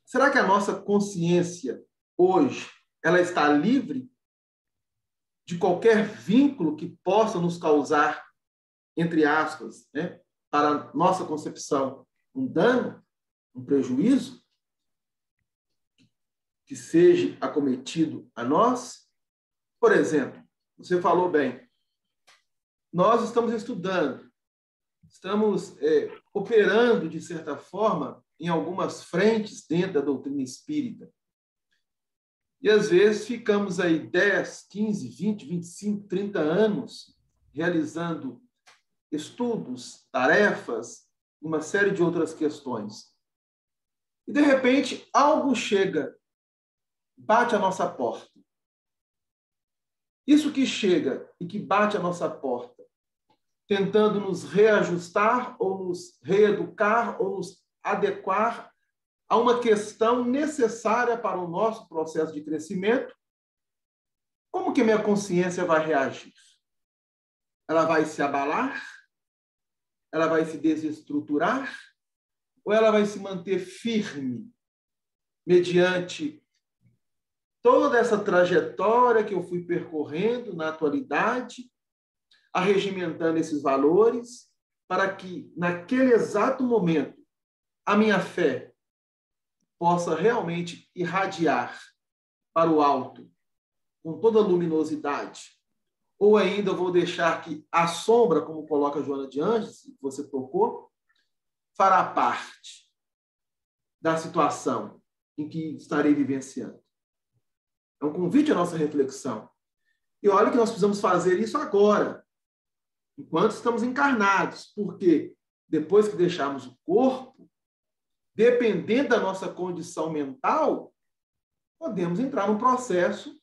será que a nossa consciência hoje ela está livre de qualquer vínculo que possa nos causar, entre aspas, né, para a nossa concepção, um dano, um prejuízo que seja acometido a nós? Por exemplo, você falou bem, nós estamos estudando, estamos operando, de certa forma, em algumas frentes dentro da doutrina espírita. E, às vezes, ficamos aí 10, 15, 20, 25, 30 anos realizando estudos, tarefas, uma série de outras questões. E, de repente, algo chega, bate à nossa porta. Isso que chega e que bate à nossa porta, tentando nos reajustar ou nos reeducar ou nos adequar a uma questão necessária para o nosso processo de crescimento, como que minha consciência vai reagir? Ela vai se abalar? Ela vai se desestruturar? Ou ela vai se manter firme mediante toda essa trajetória que eu fui percorrendo na atualidade, arregimentando esses valores, para que, naquele exato momento, a minha fé possa realmente irradiar para o alto, com toda a luminosidade? Ou ainda vou deixar que a sombra, como coloca a Joana de Ângeles, que você tocou, fará parte da situação em que estarei vivenciando? É um convite à nossa reflexão. E olha que nós precisamos fazer isso agora, enquanto estamos encarnados, porque depois que deixarmos o corpo, dependendo da nossa condição mental, podemos entrar num processo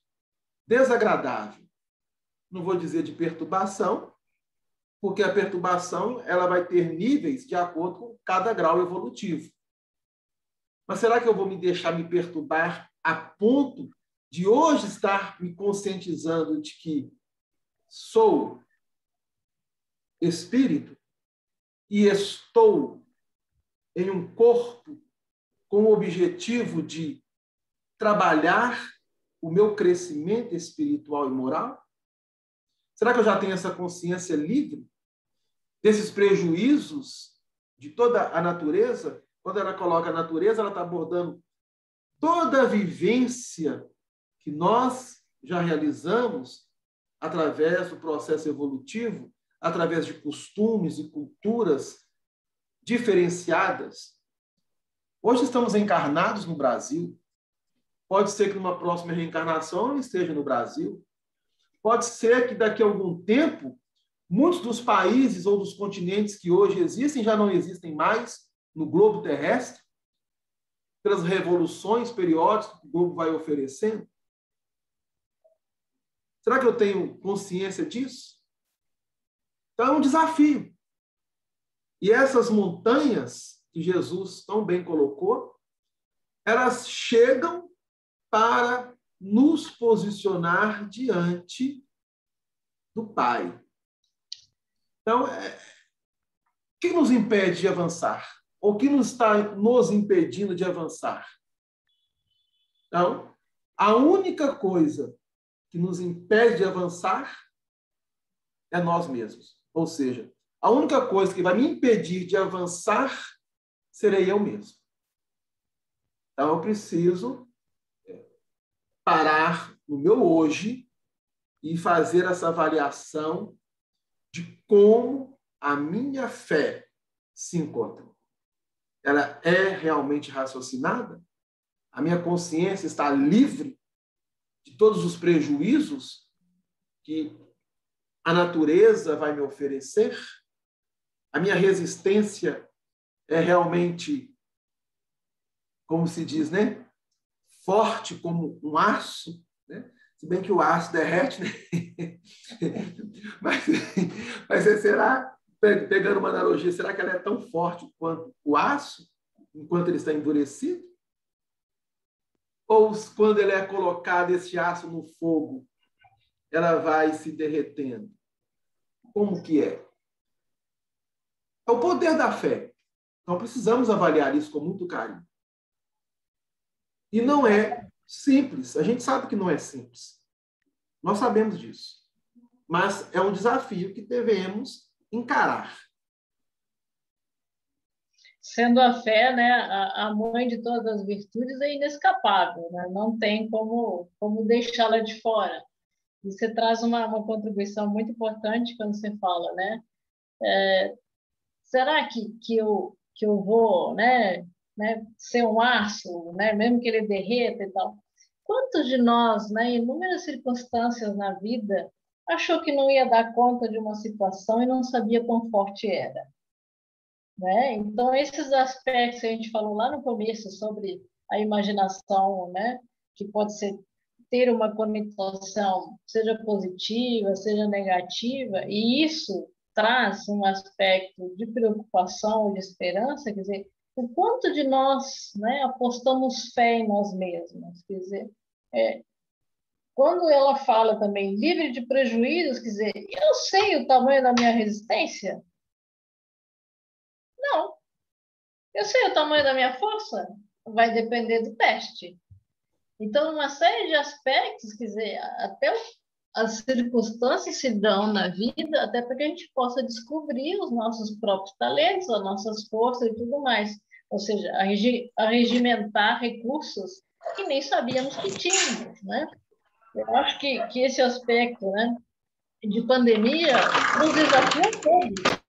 desagradável. Não vou dizer de perturbação, porque a perturbação ela vai ter níveis de acordo com cada grau evolutivo. Mas será que eu vou me deixar me perturbar a ponto de hoje estar me conscientizando de que sou espírito e estou em um corpo com o objetivo de trabalhar o meu crescimento espiritual e moral? Será que eu já tenho essa consciência livre desses prejuízos de toda a natureza? Quando ela coloca a natureza, ela está abordando toda a vivência que nós já realizamos através do processo evolutivo, através de costumes e culturas diferenciadas. Hoje estamos encarnados no Brasil. Pode ser que numa próxima reencarnação eu esteja no Brasil. Pode ser que daqui a algum tempo muitos dos países ou dos continentes que hoje existem já não existem mais no globo terrestre, pelas revoluções periódicas que o globo vai oferecendo. Será que eu tenho consciência disso? Então é um desafio. E essas montanhas que Jesus tão bem colocou, elas chegam para nos posicionar diante do Pai. Então, o que nos impede de avançar? Ou o que nos está nos impedindo de avançar? Então, a única coisa que nos impede de avançar é nós mesmos. Ou seja, a única coisa que vai me impedir de avançar serei eu mesmo. Então, eu preciso parar no meu hoje e fazer essa avaliação de como a minha fé se encontra. Ela é realmente raciocinada? A minha consciência está livre de todos os prejuízos que a natureza vai me oferecer? A minha resistência é realmente, como se diz, né? Forte como um aço, né? Se bem que o aço derrete, né? mas será, pegando uma analogia, será que ela é tão forte quanto o aço, enquanto ele está endurecido? Ou quando ele é colocado, esse aço no fogo, ela vai se derretendo? Como que é? É o poder da fé. Então, precisamos avaliar isso com muito carinho. E não é simples. A gente sabe que não é simples. Nós sabemos disso. Mas é um desafio que devemos encarar. Sendo a fé, né, a mãe de todas as virtudes, é inescapável, né? Não tem como deixá-la de fora. E você traz uma contribuição muito importante quando você fala, né? Será que eu vou, né, ser um aço, né, mesmo que ele derreta e tal? Quantos de nós, né, em inúmeras circunstâncias na vida, achou que não ia dar conta de uma situação e não sabia quão forte era? Né? Então, esses aspectos que a gente falou lá no começo sobre a imaginação, né, que pode ser ter uma conotação, seja positiva, seja negativa, e isso traz um aspecto de preocupação, de esperança, quer dizer, o quanto de nós, né, apostamos fé em nós mesmos, quer dizer, quando ela fala também livre de prejuízos, quer dizer, eu sei o tamanho da minha resistência? Não. Eu sei o tamanho da minha força? Vai depender do teste. Então, uma série de aspectos, quer dizer, até as circunstâncias se dão na vida, até para que a gente possa descobrir os nossos próprios talentos, as nossas forças e tudo mais. Ou seja, regimentar recursos que nem sabíamos que tínhamos, né? Eu acho que esse aspecto, né, de pandemia nos desafiou todos.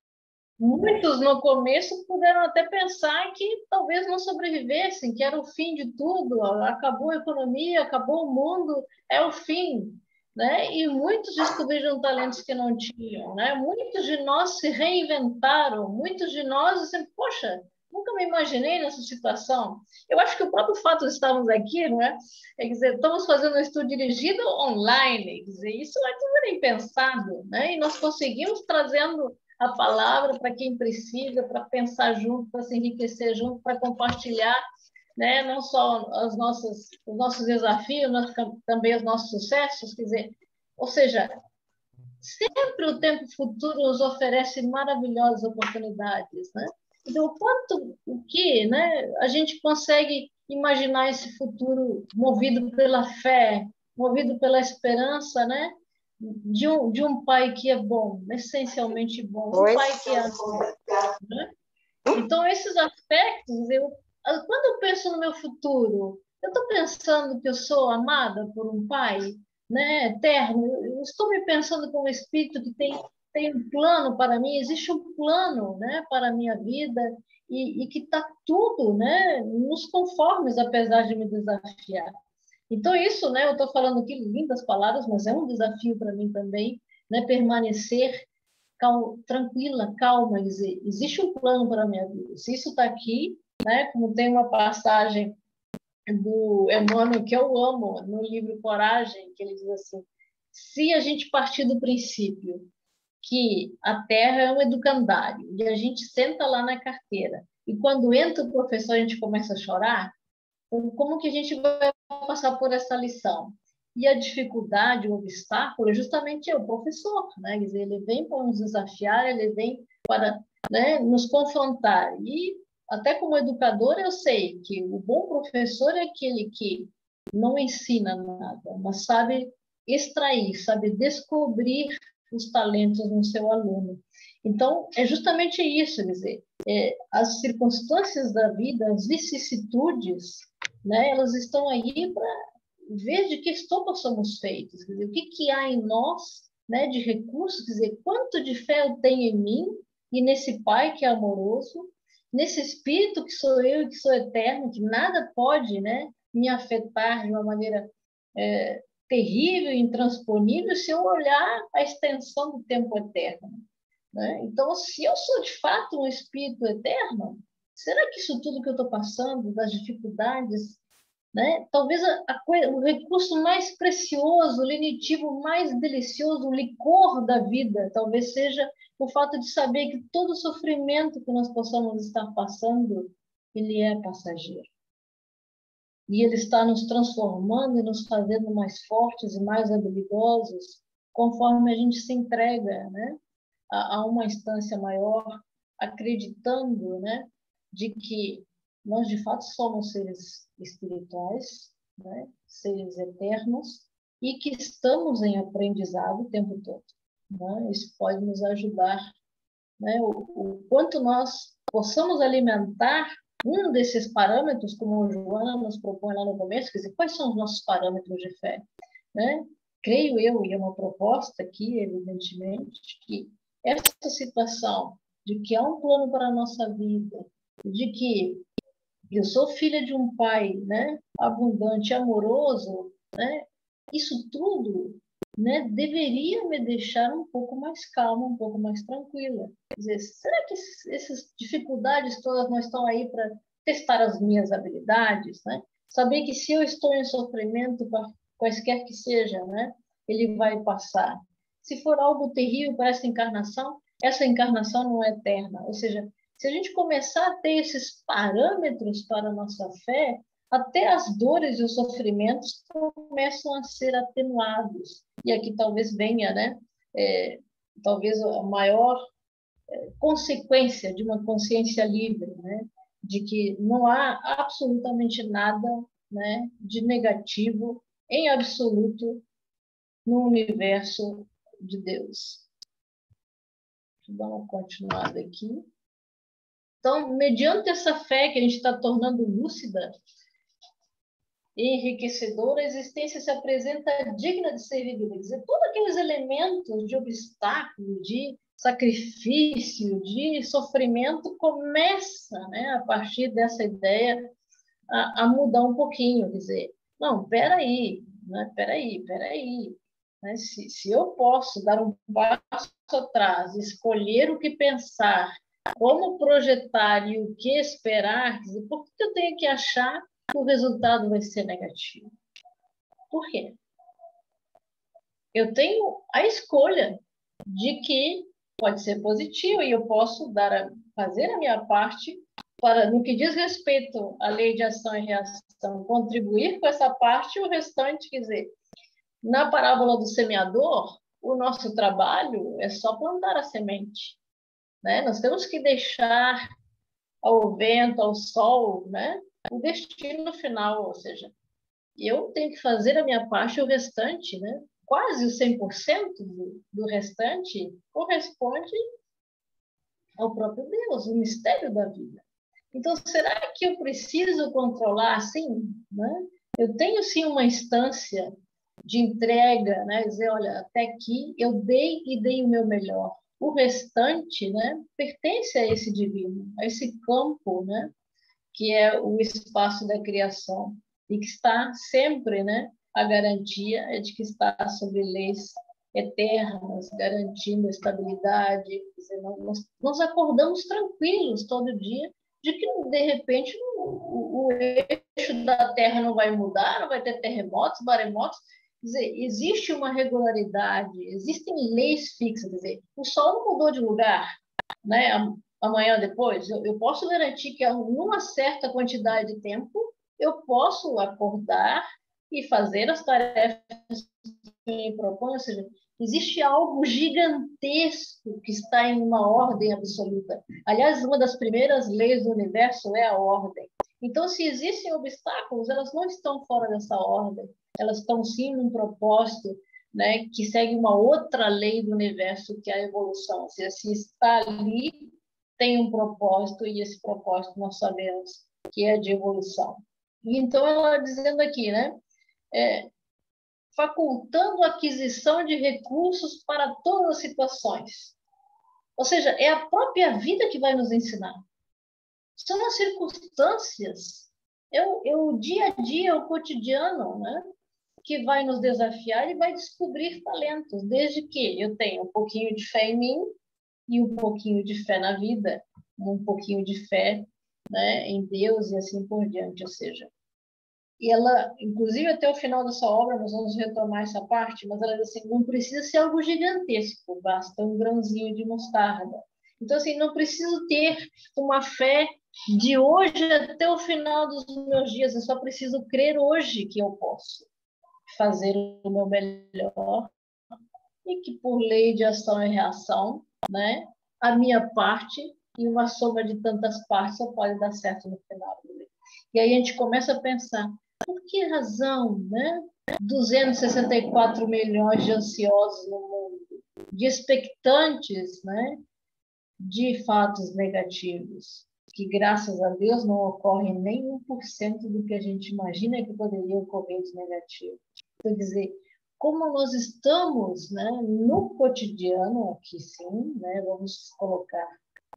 Muitos no começo puderam até pensar que talvez não sobrevivessem, que era o fim de tudo, acabou a economia, acabou o mundo, é o fim, né? E muitos descobriram talentos que não tinham, né? Muitos de nós se reinventaram, muitos de nós disseram, poxa, nunca me imaginei nessa situação. Eu acho que o próprio fato de estarmos aqui, não é? Quer dizer, estamos fazendo um estudo dirigido online, quer dizer, isso antes era impensado, né? E nós conseguimos trazendo a palavra para quem precisa, para pensar junto, para se enriquecer junto, para compartilhar, né? Não só os nossos desafios, mas também os nossos sucessos, quer dizer, ou seja, sempre o tempo futuro nos oferece maravilhosas oportunidades, né? Então, o que, né, a gente consegue imaginar esse futuro movido pela fé, movido pela esperança, né? De um pai que é bom, essencialmente bom, um pai que ama, né? Então, esses aspectos, quando eu penso no meu futuro, eu estou pensando que eu sou amada por um pai, né, eterno. Eu estou me pensando como espírito que tem um plano para mim, existe um plano, né, para a minha vida e que está tudo, né, nos conformes, apesar de me desafiar. Então, isso, né, eu estou falando aqui lindas palavras, mas é um desafio para mim também, né, permanecer tranquila, calma, dizer, existe um plano para a minha vida. Se isso está aqui, né, como tem uma passagem do Emmanuel que eu amo, no livro Coragem, que ele diz assim, se a gente partir do princípio que a Terra é um educandário e a gente senta lá na carteira e quando entra o professor a gente começa a chorar, como que a gente vai passar por essa lição? E a dificuldade, o obstáculo é justamente o professor, né? Quer dizer, ele vem para nos desafiar, ele vem para, né, nos confrontar. E até como educador eu sei que o bom professor é aquele que não ensina nada, mas sabe extrair, sabe descobrir os talentos no seu aluno. Então, é justamente isso, quer dizer, as circunstâncias da vida, as vicissitudes, né, elas estão aí para ver de que estopa somos feitos, quer dizer, o que há em nós, né, de recursos, quer dizer, quanto de fé eu tenho em mim e nesse Pai que é amoroso, nesse Espírito que sou eu e que sou eterno, que nada pode, né, me afetar de uma maneira terrível, intransponível, se eu olhar a extensão do tempo eterno. Né? Então, se eu sou de fato um espírito eterno, será que isso tudo que eu estou passando, das dificuldades, né? Talvez o recurso mais precioso, o lenitivo mais delicioso, o licor da vida, talvez seja o fato de saber que todo sofrimento que nós possamos estar passando, ele é passageiro. E ele está nos transformando e nos fazendo mais fortes e mais habilidosos conforme a gente se entrega, né, a uma instância maior, acreditando, né, de que nós de fato somos seres espirituais, né, seres eternos e que estamos em aprendizado o tempo todo. Né? Isso pode nos ajudar, né, o quanto nós possamos alimentar um desses parâmetros, como a Joana nos propõe lá no começo, quer dizer, quais são os nossos parâmetros de fé? Né? Creio eu, e é uma proposta aqui, evidentemente, que essa situação de que há um plano para a nossa vida, de que eu sou filha de um pai, né, abundante, amoroso, né, isso tudo, né, deveria me deixar um pouco mais calma, um pouco mais tranquila. Quer dizer, será que essas dificuldades todas não estão aí para testar as minhas habilidades, né? Saber que se eu estou em sofrimento, quaisquer que seja, né, ele vai passar. Se for algo terrível para essa encarnação não é eterna. Ou seja, se a gente começar a ter esses parâmetros para a nossa fé, até as dores e os sofrimentos começam a ser atenuados. E aqui talvez venha, né, talvez a maior consequência de uma consciência livre, né, de que não há absolutamente nada, né, de negativo em absoluto no universo de Deus. Deixa eu dar uma continuada aqui. Então, mediante essa fé que a gente está tornando lúcida e enriquecedora, a existência se apresenta digna de ser vivida. Quer dizer, todos aqueles elementos de obstáculo, de sacrifício, de sofrimento, começa, né, a partir dessa ideia a mudar um pouquinho. Quer dizer, não, peraí, né, peraí. Né? Se eu posso dar um passo atrás, escolher o que pensar, como projetar e o que esperar, quer dizer, por que eu tenho que achar que o resultado vai ser negativo? Por quê? Eu tenho a escolha de que pode ser positivo e eu posso fazer a minha parte para, no que diz respeito à lei de ação e reação, contribuir com essa parte e o restante, quer dizer, na parábola do semeador, o nosso trabalho é só plantar a semente. Né? Nós temos que deixar ao vento, ao sol, né, o destino final, ou seja, eu tenho que fazer a minha parte e o restante, né, quase o 100% do restante corresponde ao próprio Deus, o mistério da vida. Então, será que eu preciso controlar assim? Né? Eu tenho sim uma instância de entrega, né? Dizer, olha, até aqui eu dei e dei o meu melhor. O restante, né, pertence a esse divino, a esse campo, né, que é o espaço da criação e que está sempre, né, a garantia é de que está sobre leis eternas, garantindo a estabilidade. Quer dizer, nós acordamos tranquilos todo dia de que, de repente, o eixo da Terra não vai mudar, não vai ter terremotos, maremotos. Quer dizer, existe uma regularidade, existem leis fixas. Quer dizer, o Sol não mudou de lugar, né? Amanhã depois. Eu posso garantir que, numa certa quantidade de tempo, eu posso acordar e fazer as tarefas que me propõe. Ou seja, existe algo gigantesco que está em uma ordem absoluta. Aliás, uma das primeiras leis do universo é a ordem. Então, se existem obstáculos, elas não estão fora dessa ordem. Elas estão, sim, num propósito, né, que segue uma outra lei do universo, que é a evolução. Ou seja, se está ali, tem um propósito, e esse propósito nós sabemos que é de evolução. E então, ela dizendo aqui, né, facultando a aquisição de recursos para todas as situações. Ou seja, é a própria vida que vai nos ensinar. São as circunstâncias, o dia a dia, o cotidiano, né, que vai nos desafiar e vai descobrir talentos, desde que eu tenha um pouquinho de fé em mim e um pouquinho de fé na vida, um pouquinho de fé, né, em Deus e assim por diante. Ou seja, e ela, inclusive até o final dessa obra, nós vamos retomar essa parte, mas ela diz assim, não precisa ser algo gigantesco, basta um grãozinho de mostarda. Então, assim, não preciso ter uma fé de hoje até o final dos meus dias, eu só preciso crer hoje que eu posso fazer o meu melhor e que, por lei de ação e reação, né, a minha parte e uma soma de tantas partes só pode dar certo no final. E aí a gente começa a pensar, por que razão, né, 264 milhões de ansiosos no mundo, de expectantes, né, de fatos negativos, que graças a Deus não ocorrem nem 1% do que a gente imagina que poderia ocorrer de negativo. Quer dizer, como nós estamos, né, no cotidiano, aqui sim, né, vamos colocar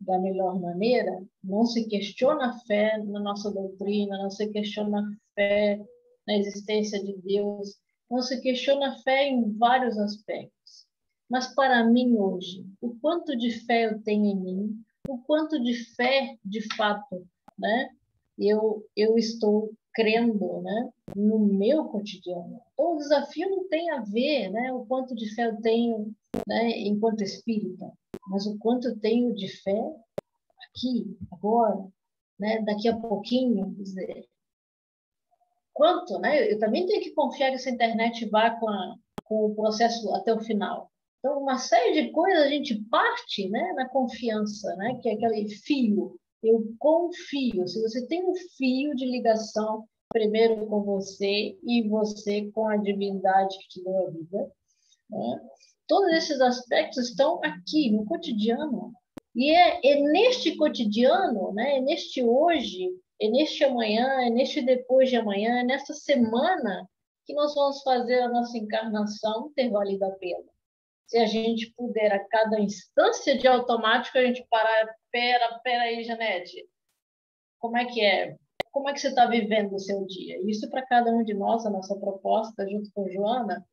da melhor maneira, não se questiona a fé na nossa doutrina, não se questiona a fé na existência de Deus, não se questiona a fé em vários aspectos. Mas para mim hoje, o quanto de fé eu tenho em mim, o quanto de fé, de fato, né, eu estou crendo, né, no meu cotidiano. Então, o desafio não tem a ver, né, o quanto de fé eu tenho, né, enquanto espírita, mas o quanto eu tenho de fé aqui, agora, né, daqui a pouquinho, dizer, quanto, né? Eu também tenho que confiar que essa internet vá com o processo até o final. Então, uma série de coisas a gente parte, né, na confiança, né, que é aquele fio. Eu confio. Se você tem um fio de ligação, primeiro com você e você com a divindade que te deu a vida, né? Todos esses aspectos estão aqui no cotidiano. E é neste cotidiano, né, é neste hoje, é neste amanhã, é neste depois de amanhã, é nesta semana que nós vamos fazer a nossa encarnação ter valido a pena. Se a gente puder, a cada instância de automático, a gente parar, pera aí, Janete, como é que é? Como é que você está vivendo o seu dia? Isso para cada um de nós, a nossa proposta, junto com a Joana,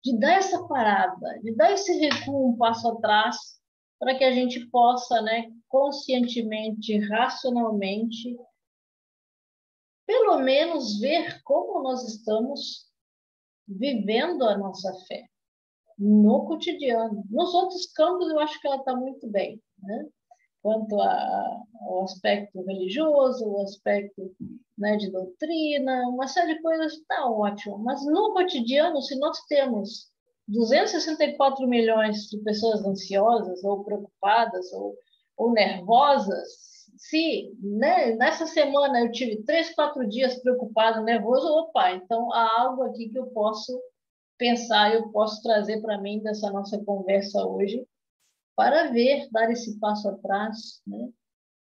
de dar essa parada, de dar esse recuo um passo atrás, para que a gente possa, né, conscientemente, racionalmente, pelo menos ver como nós estamos vivendo a nossa fé no cotidiano. Nos outros campos, eu acho que ela está muito bem, né? Quanto ao aspecto religioso, o aspecto, né, de doutrina, uma série de coisas está ótimo. Mas no cotidiano, se nós temos 264 milhões de pessoas ansiosas ou preocupadas ou nervosas, se, né, nessa semana eu tive 3, 4 dias preocupado, nervoso, opa, então há algo aqui que eu posso pensar, eu posso trazer para mim dessa nossa conversa hoje, para ver, dar esse passo atrás, né?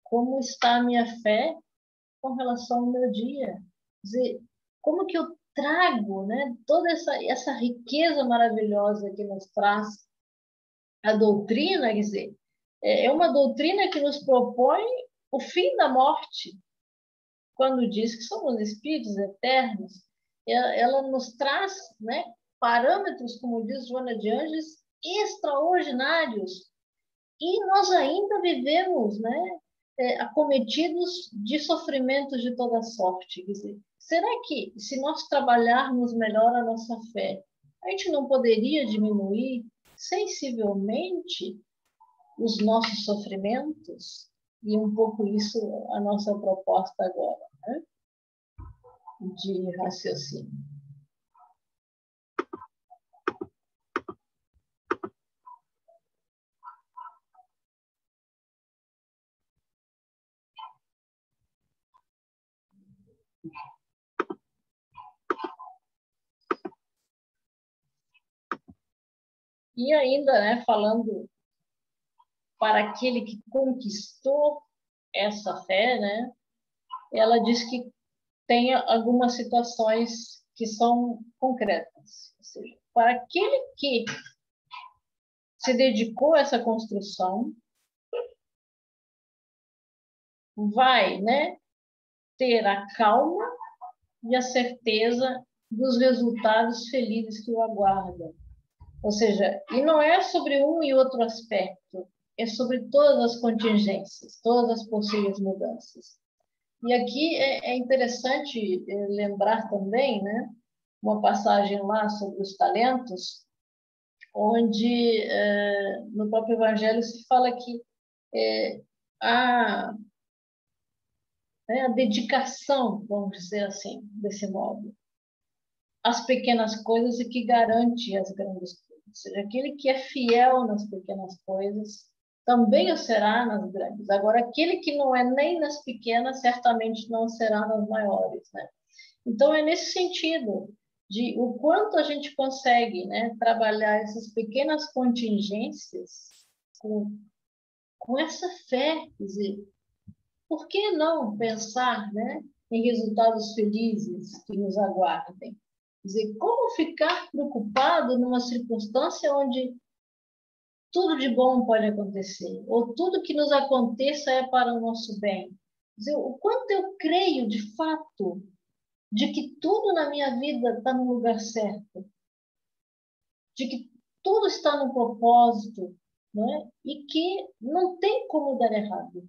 Como está a minha fé com relação ao meu dia? Quer dizer, como que eu trago, né, toda essa riqueza maravilhosa que nos traz a doutrina, quer dizer, é uma doutrina que nos propõe o fim da morte, quando diz que somos espíritos eternos. Ela nos traz, né, parâmetros, como diz Joana de Ângeles, extraordinários, e nós ainda vivemos, né, acometidos de sofrimentos de toda sorte. Quer dizer, será que, se nós trabalharmos melhor a nossa fé, a gente não poderia diminuir sensivelmente os nossos sofrimentos? E um pouco isso a nossa proposta agora, né, de raciocínio. E ainda, né, falando para aquele que conquistou essa fé, né, ela diz que tem algumas situações que são concretas. Ou seja, para aquele que se dedicou a essa construção, vai, né, ter a calma e a certeza dos resultados felizes que o aguardam. Ou seja, e não é sobre um e outro aspecto, é sobre todas as contingências, todas as possíveis mudanças. E aqui é interessante lembrar também, né, uma passagem lá sobre os talentos, onde no próprio Evangelho se fala que a, a dedicação, vamos dizer assim, desse modo, às pequenas coisas e que garante as grandes coisas. Ou seja, aquele que é fiel nas pequenas coisas também o será nas grandes. Agora, aquele que não é nem nas pequenas, certamente não será nas maiores, né? Então, é nesse sentido de o quanto a gente consegue, né, trabalhar essas pequenas contingências com essa fé, quer dizer, por que não pensar, né, em resultados felizes que nos aguardem? Quer dizer, como ficar preocupado numa circunstância onde tudo de bom pode acontecer, ou tudo que nos aconteça é para o nosso bem? Quer dizer, o quanto eu creio, de fato, de que tudo na minha vida está no lugar certo, de que tudo está no propósito, né? E que não tem como dar errado.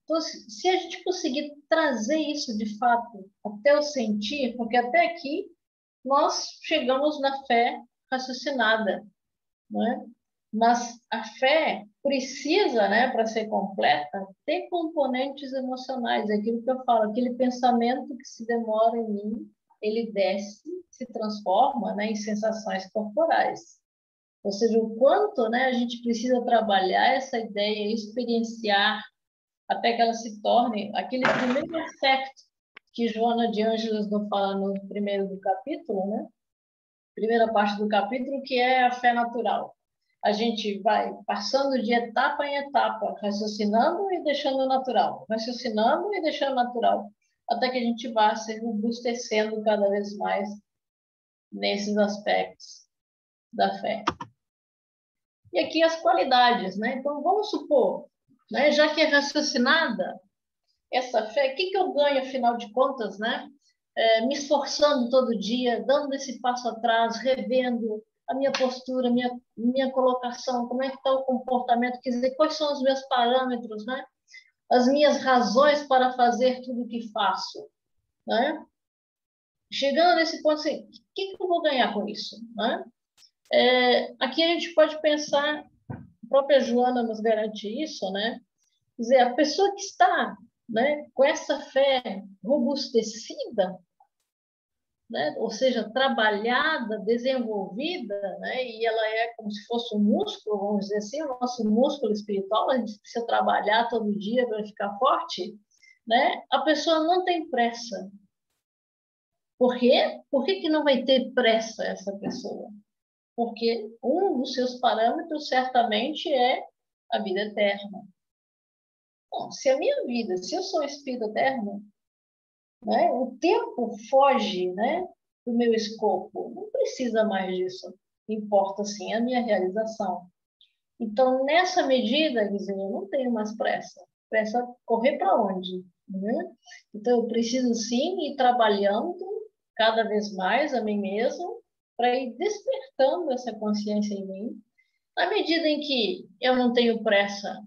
Então, se a gente conseguir trazer isso de fato até o sentir, porque até aqui nós chegamos na fé raciocinada, né? Mas a fé precisa, né, para ser completa, ter componentes emocionais. É aquilo que eu falo, aquele pensamento que se demora em mim, ele desce, se transforma, né, em sensações corporais. Ou seja, o quanto, né, a gente precisa trabalhar essa ideia, experienciar, até que ela se torne aquele primeiro aspecto que Joana de Ângeles nos fala no primeiro do capítulo, né? Primeira parte do capítulo, que é a fé natural. A gente vai passando de etapa em etapa, raciocinando e deixando natural, raciocinando e deixando natural, até que a gente vá se robustecendo cada vez mais nesses aspectos da fé. E aqui as qualidades, né? Então, vamos supor, né, já que é raciocinada, essa fé, o que eu ganho, afinal de contas, né? Me esforçando todo dia, dando esse passo atrás, revendo a minha postura, minha colocação, como é que está o comportamento, quer dizer, quais são os meus parâmetros, né? As minhas razões para fazer tudo o que faço, né? Chegando nesse ponto, assim, o que eu vou ganhar com isso, né? Aqui a gente pode pensar, a própria Joana nos garante isso, né? Quer dizer, a pessoa que está, né, com essa fé robustecida, né, ou seja, trabalhada, desenvolvida, né, e ela é como se fosse um músculo, vamos dizer assim, o nosso músculo espiritual, a gente precisa trabalhar todo dia para ficar forte, né? A pessoa não tem pressa. Por quê? Por que não vai ter pressa essa pessoa? Porque um dos seus parâmetros certamente é a vida eterna. Bom, se a minha vida, se eu sou um espírito eterno, né? O tempo foge, né, do meu escopo. Não precisa mais disso. Importa, sim, a minha realização. Então, nessa medida, quer dizer, eu não tenho mais pressa. Pressa correr para onde? Né? Então, eu preciso, sim, ir trabalhando cada vez mais a mim mesmo para ir despertando essa consciência em mim. Na medida em que eu não tenho pressa,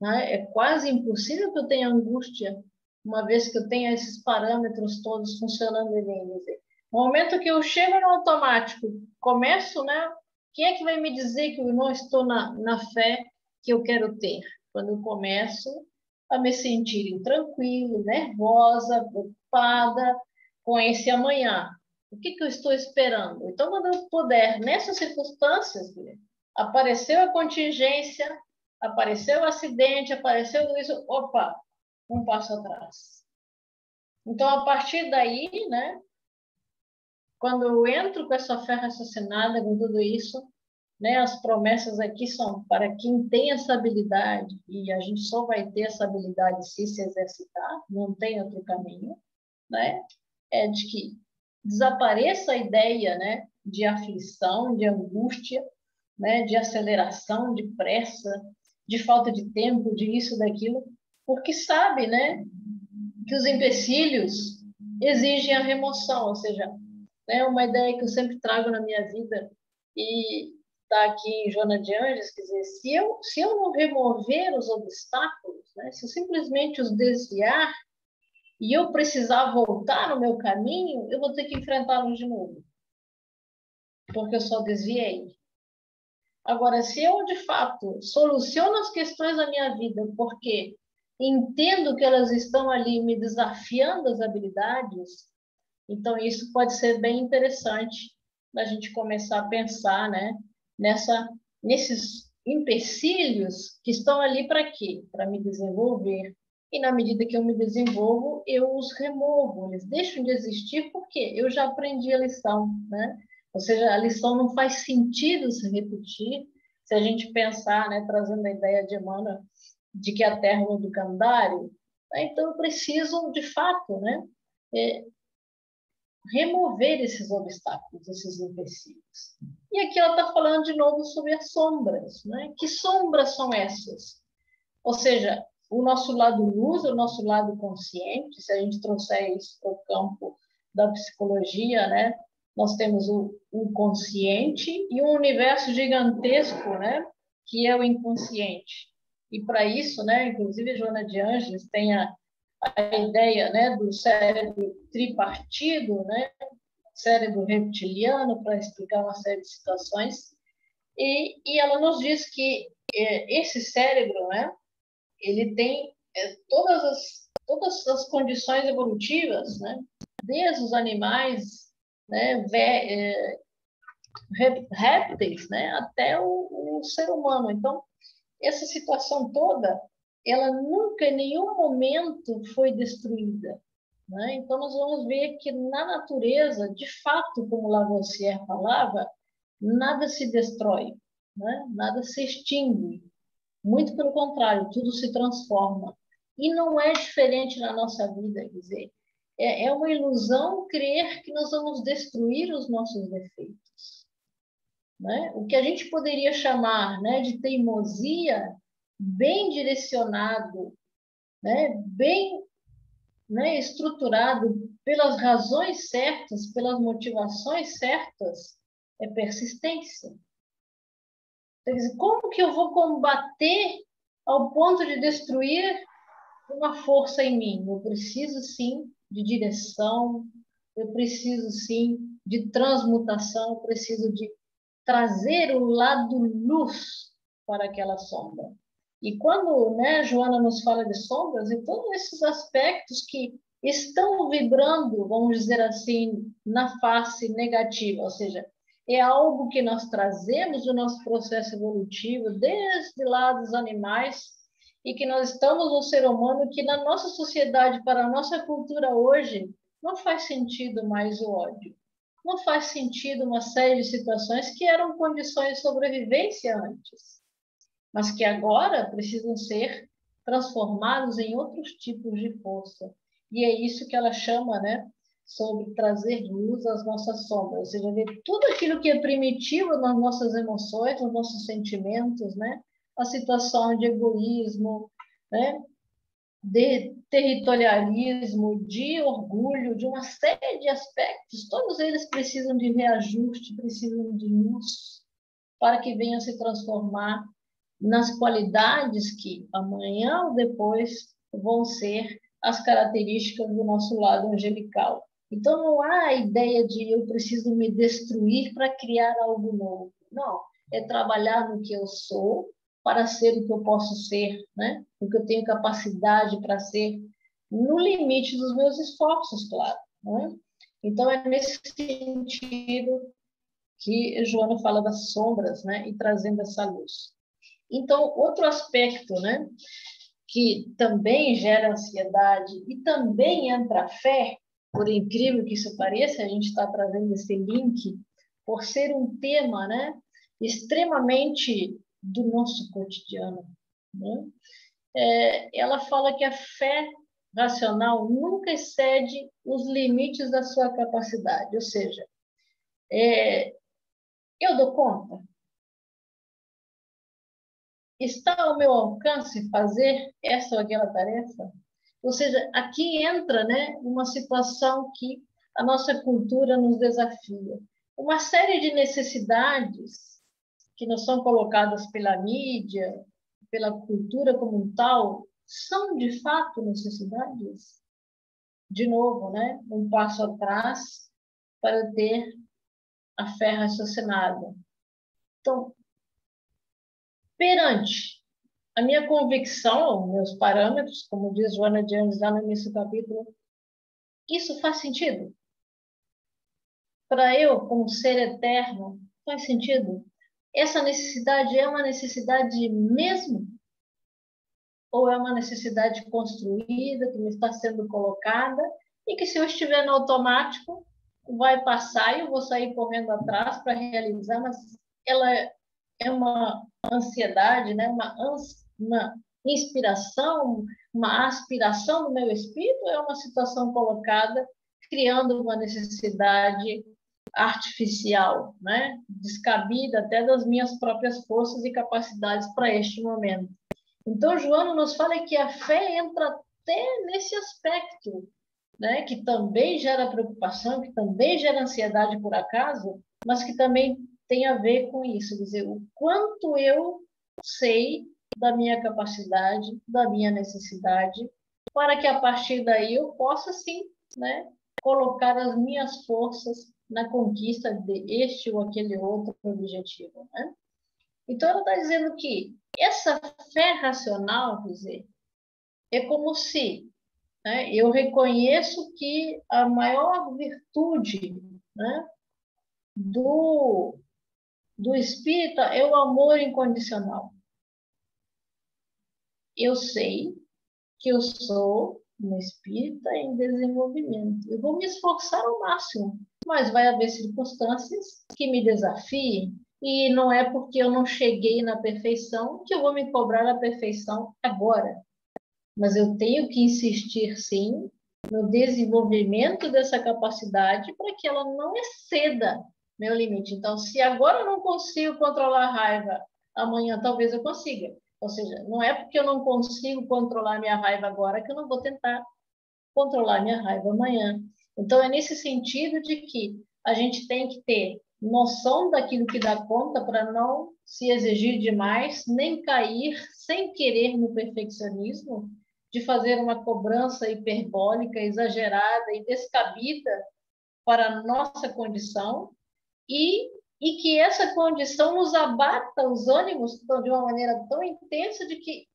né, é quase impossível que eu tenha angústia, uma vez que eu tenha esses parâmetros todos funcionando em mim. Quer dizer, no momento que eu chego no automático, começo, né? Quem é que vai me dizer que eu não estou na fé que eu quero ter? Quando eu começo a me sentir intranquilo, nervosa, preocupada com esse amanhã. O que eu estou esperando? Então, quando eu puder, nessas circunstâncias, apareceu a contingência, apareceu o acidente, apareceu isso, opa, um passo atrás. Então, a partir daí, né, quando eu entro com essa fé raciocinada, com tudo isso, né, as promessas aqui são para quem tem essa habilidade, e a gente só vai ter essa habilidade se exercitar, não tem outro caminho, né, é de que desapareça a ideia, né, de aflição, de angústia, né, de aceleração, de pressa, de falta de tempo, de isso, daquilo, porque sabe, né, que os empecilhos exigem a remoção, ou seja, né, uma ideia que eu sempre trago na minha vida e está aqui em Joana de Anjos, quer dizer, se eu não remover os obstáculos, né, se eu simplesmente os desviar e eu precisar voltar no meu caminho, eu vou ter que enfrentá-los de novo, porque eu só desviei. Agora, se eu, de fato, soluciono as questões da minha vida porque entendo que elas estão ali me desafiando as habilidades, então isso pode ser bem interessante da gente começar a pensar, né, nesses empecilhos que estão ali para quê? Para me desenvolver. E na medida que eu me desenvolvo, eu os removo, eles deixam de existir porque eu já aprendi a lição, né? Ou seja, a lição não faz sentido se repetir se a gente pensar, né, trazendo a ideia de Emmanuel, de que a Terra é um educandário, né? Então eu preciso, de fato, né, remover esses obstáculos, esses empecilhos. E aqui ela está falando de novo sobre as sombras, né? Que sombras são essas? Ou seja, o nosso lado luz, o nosso lado consciente, se a gente trouxer isso para o campo da psicologia, né? Nós temos o consciente e um universo gigantesco, né? Que é o inconsciente. E para isso, né? Inclusive, Joana de Ângeles tem a ideia, né? Do cérebro tripartido, né? Cérebro reptiliano, para explicar uma série de situações. E ela nos diz que esse cérebro, né? Ele tem todas as condições evolutivas, né? Desde os animais, né? Répteis, né? Até o ser humano. Então, essa situação toda, ela nunca em nenhum momento foi destruída. Né? Então, nós vamos ver que na natureza, de fato, como Lavoisier falava, nada se destrói, né? Nada se extingue. Muito pelo contrário, tudo se transforma. E não é diferente na nossa vida, quer dizer, é uma ilusão crer que nós vamos destruir os nossos defeitos. Né? O que a gente poderia chamar, né, de teimosia, bem direcionado, né, bem, né, estruturado pelas razões certas, pelas motivações certas, é persistência. Quer dizer, como que eu vou combater ao ponto de destruir uma força em mim? Eu preciso, sim, de direção, eu preciso, sim, de transmutação, eu preciso de trazer o lado luz para aquela sombra. E quando, né, Joana nos fala de sombras, e todos esses aspectos que estão vibrando, vamos dizer assim, na face negativa, ou seja, é algo que nós trazemos do nosso processo evolutivo, desde lá dos animais, e que nós estamos no ser humano, que na nossa sociedade, para a nossa cultura hoje, não faz sentido mais o ódio. Não faz sentido uma série de situações que eram condições de sobrevivência antes, mas que agora precisam ser transformados em outros tipos de força. E é isso que ela chama, né, sobre trazer luz às nossas sombras, ou seja, ver tudo aquilo que é primitivo nas nossas emoções, nos nossos sentimentos, né, a situação de egoísmo, né, de territorialismo, de orgulho, de uma série de aspectos, todos eles precisam de reajuste, precisam de luz para que venham se transformar nas qualidades que amanhã ou depois vão ser as características do nosso lado angelical. Então, não há a ideia de eu preciso me destruir para criar algo novo. Não, é trabalhar no que eu sou para ser o que eu posso ser, né? O que eu tenho capacidade para ser, no limite dos meus esforços, claro. Né? Então, é nesse sentido que Joana fala das sombras, né? E trazendo essa luz. Então, outro aspecto, né, que também gera ansiedade e também entra a fé, por incrível que isso pareça, a gente está trazendo esse link, por ser um tema, né, extremamente do nosso cotidiano. Né? Ela fala que a fé racional nunca excede os limites da sua capacidade, ou seja, eu dou conta. Está ao meu alcance fazer essa ou aquela tarefa? Ou seja, aqui entra, né, uma situação que a nossa cultura nos desafia. Uma série de necessidades que não são colocadas pela mídia, pela cultura como um tal, são de fato necessidades? De novo, né, um passo atrás para ter a fé raciocinada. Então, perante a minha convicção, meus parâmetros, como diz Joana de Anjos lá no início do capítulo, isso faz sentido? Para eu, como ser eterno, faz sentido? Essa necessidade é uma necessidade mesmo? Ou é uma necessidade construída, que me está sendo colocada, e que se eu estiver no automático, vai passar e eu vou sair correndo atrás para realizar, mas ela é uma ansiedade, né? Uma inspiração, uma aspiração do meu espírito, é uma situação colocada criando uma necessidade artificial, né? Descabida até das minhas próprias forças e capacidades para este momento. Então, Joana nos fala que a fé entra até nesse aspecto, né? Que também gera preocupação, que também gera ansiedade por acaso, mas que também tem a ver com isso, quer dizer, o quanto eu sei da minha capacidade, da minha necessidade, para que a partir daí eu possa, sim, né, colocar as minhas forças na conquista de este ou aquele outro objetivo. Né? Então, ela está dizendo que essa fé racional, quer dizer, é como se, né, eu reconheço que a maior virtude, né, do espírita é o amor incondicional. Eu sei que eu sou uma espírita em desenvolvimento. Eu vou me esforçar ao máximo, mas vai haver circunstâncias que me desafiem, e não é porque eu não cheguei na perfeição que eu vou me cobrar a perfeição agora. Mas eu tenho que insistir, sim, no desenvolvimento dessa capacidade para que ela não exceda meu limite. Então, se agora eu não consigo controlar a raiva, amanhã talvez eu consiga. Ou seja, não é porque eu não consigo controlar minha raiva agora que eu não vou tentar controlar minha raiva amanhã. Então, é nesse sentido de que a gente tem que ter noção daquilo que dá conta para não se exigir demais, nem cair sem querer no perfeccionismo, de fazer uma cobrança hiperbólica, exagerada e descabida para a nossa condição, e que essa condição nos abata os ânimos de uma maneira tão intensa de que,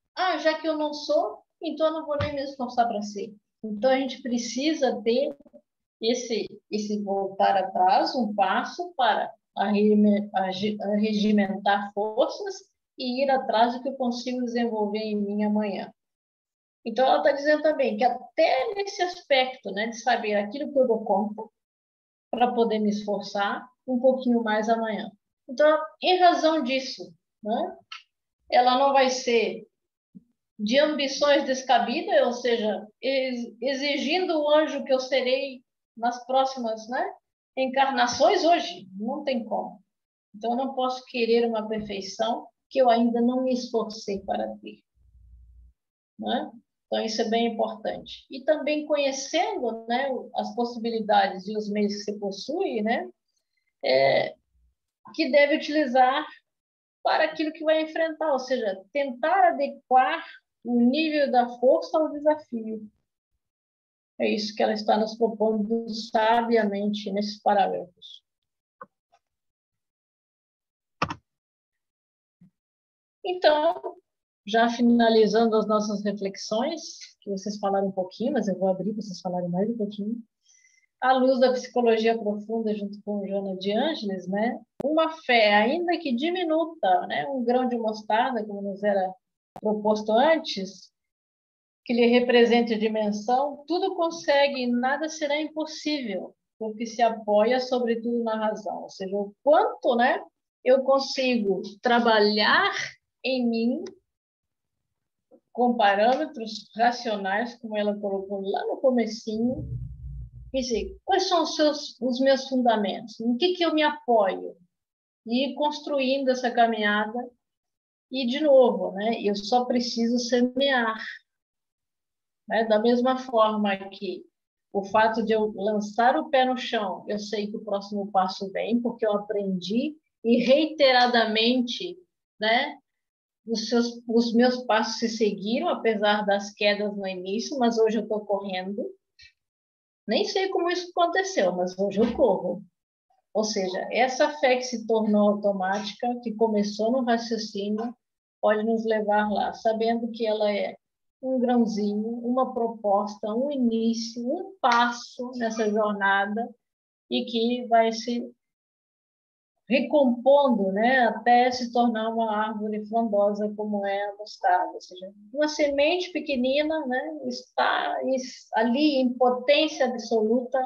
já que eu não sou, então eu não vou nem me esforçar para ser. Então a gente precisa ter esse voltar atrás, um passo para regimentar forças e ir atrás do que eu consigo desenvolver em mim amanhã. Então, ela está dizendo também que até nesse aspecto, né, de saber aquilo que eu dou conta, para poder me esforçar um pouquinho mais amanhã. Então, em razão disso, né, ela não vai ser de ambições descabidas, ou seja, exigindo o anjo que eu serei nas próximas, né, encarnações hoje. Não tem como. Então, eu não posso querer uma perfeição que eu ainda não me esforcei para ter. Né? Então, isso é bem importante. E também conhecendo, né, as possibilidades e os meios que você possui, né, que deve utilizar para aquilo que vai enfrentar, ou seja, tentar adequar o nível da força ao desafio. É isso que ela está nos propondo sabiamente nesses parágrafos. Então, já finalizando as nossas reflexões, que vocês falaram um pouquinho, mas eu vou abrir para vocês falarem mais um pouquinho. À luz da psicologia profunda, junto com Joana de Ângeles, né? Uma fé, ainda que diminuta, né? Um grão de mostarda, como nos era proposto antes, que lhe represente a dimensão, tudo consegue e nada será impossível, porque se apoia sobretudo na razão. Ou seja, o quanto, né, eu consigo trabalhar em mim com parâmetros racionais, como ela colocou lá no comecinho. Quer dizer, quais são os meus fundamentos? Em que eu me apoio? E ir construindo essa caminhada. E, de novo, né, eu só preciso semear. Né? Da mesma forma que o fato de eu lançar o pé no chão, eu sei que o próximo passo vem, porque eu aprendi e reiteradamente, né, os meus passos se seguiram, apesar das quedas no início, mas hoje eu estou correndo. Nem sei como isso aconteceu, mas hoje eu corro. Ou seja, essa fé que se tornou automática, que começou no raciocínio, pode nos levar lá, sabendo que ela é um grãozinho, uma proposta, um início, um passo nessa jornada e que vai se recompondo, né, até se tornar uma árvore frondosa como é a mostarda. Ou seja, uma semente pequenina, né, está ali em potência absoluta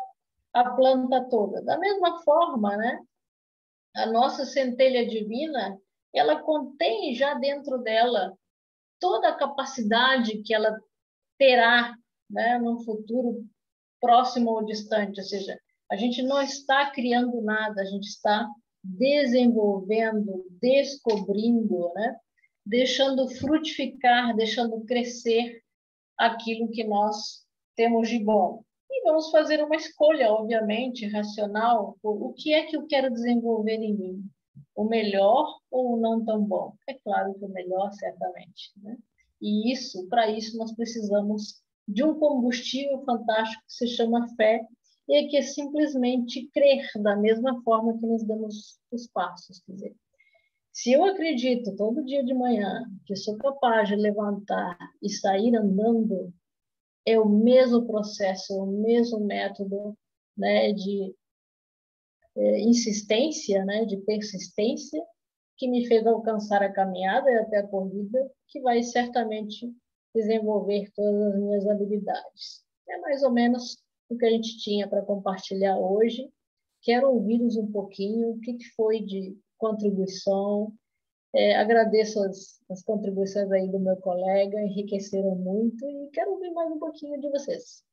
a planta toda. Da mesma forma, né, a nossa centelha divina, ela contém já dentro dela toda a capacidade que ela terá, né, no futuro próximo ou distante. Ou seja, a gente não está criando nada, a gente está desenvolvendo, descobrindo, né, deixando frutificar, deixando crescer aquilo que nós temos de bom. E vamos fazer uma escolha, obviamente, racional, o que é que eu quero desenvolver em mim? O melhor ou o não tão bom? É claro que o melhor, certamente. Né? E isso, para isso, nós precisamos de um combustível fantástico que se chama fé, e que é simplesmente crer da mesma forma que nos damos os passos. Quer dizer, se eu acredito todo dia de manhã que sou capaz de levantar e sair andando, é o mesmo processo, o mesmo método, né, de insistência, né, de persistência, que me fez alcançar a caminhada e até a corrida, que vai certamente desenvolver todas as minhas habilidades. É mais ou menos o que a gente tinha para compartilhar hoje. Quero ouvi-los um pouquinho, o que foi de contribuição. Agradeço as contribuições aí do meu colega, enriqueceram muito e quero ouvir mais um pouquinho de vocês.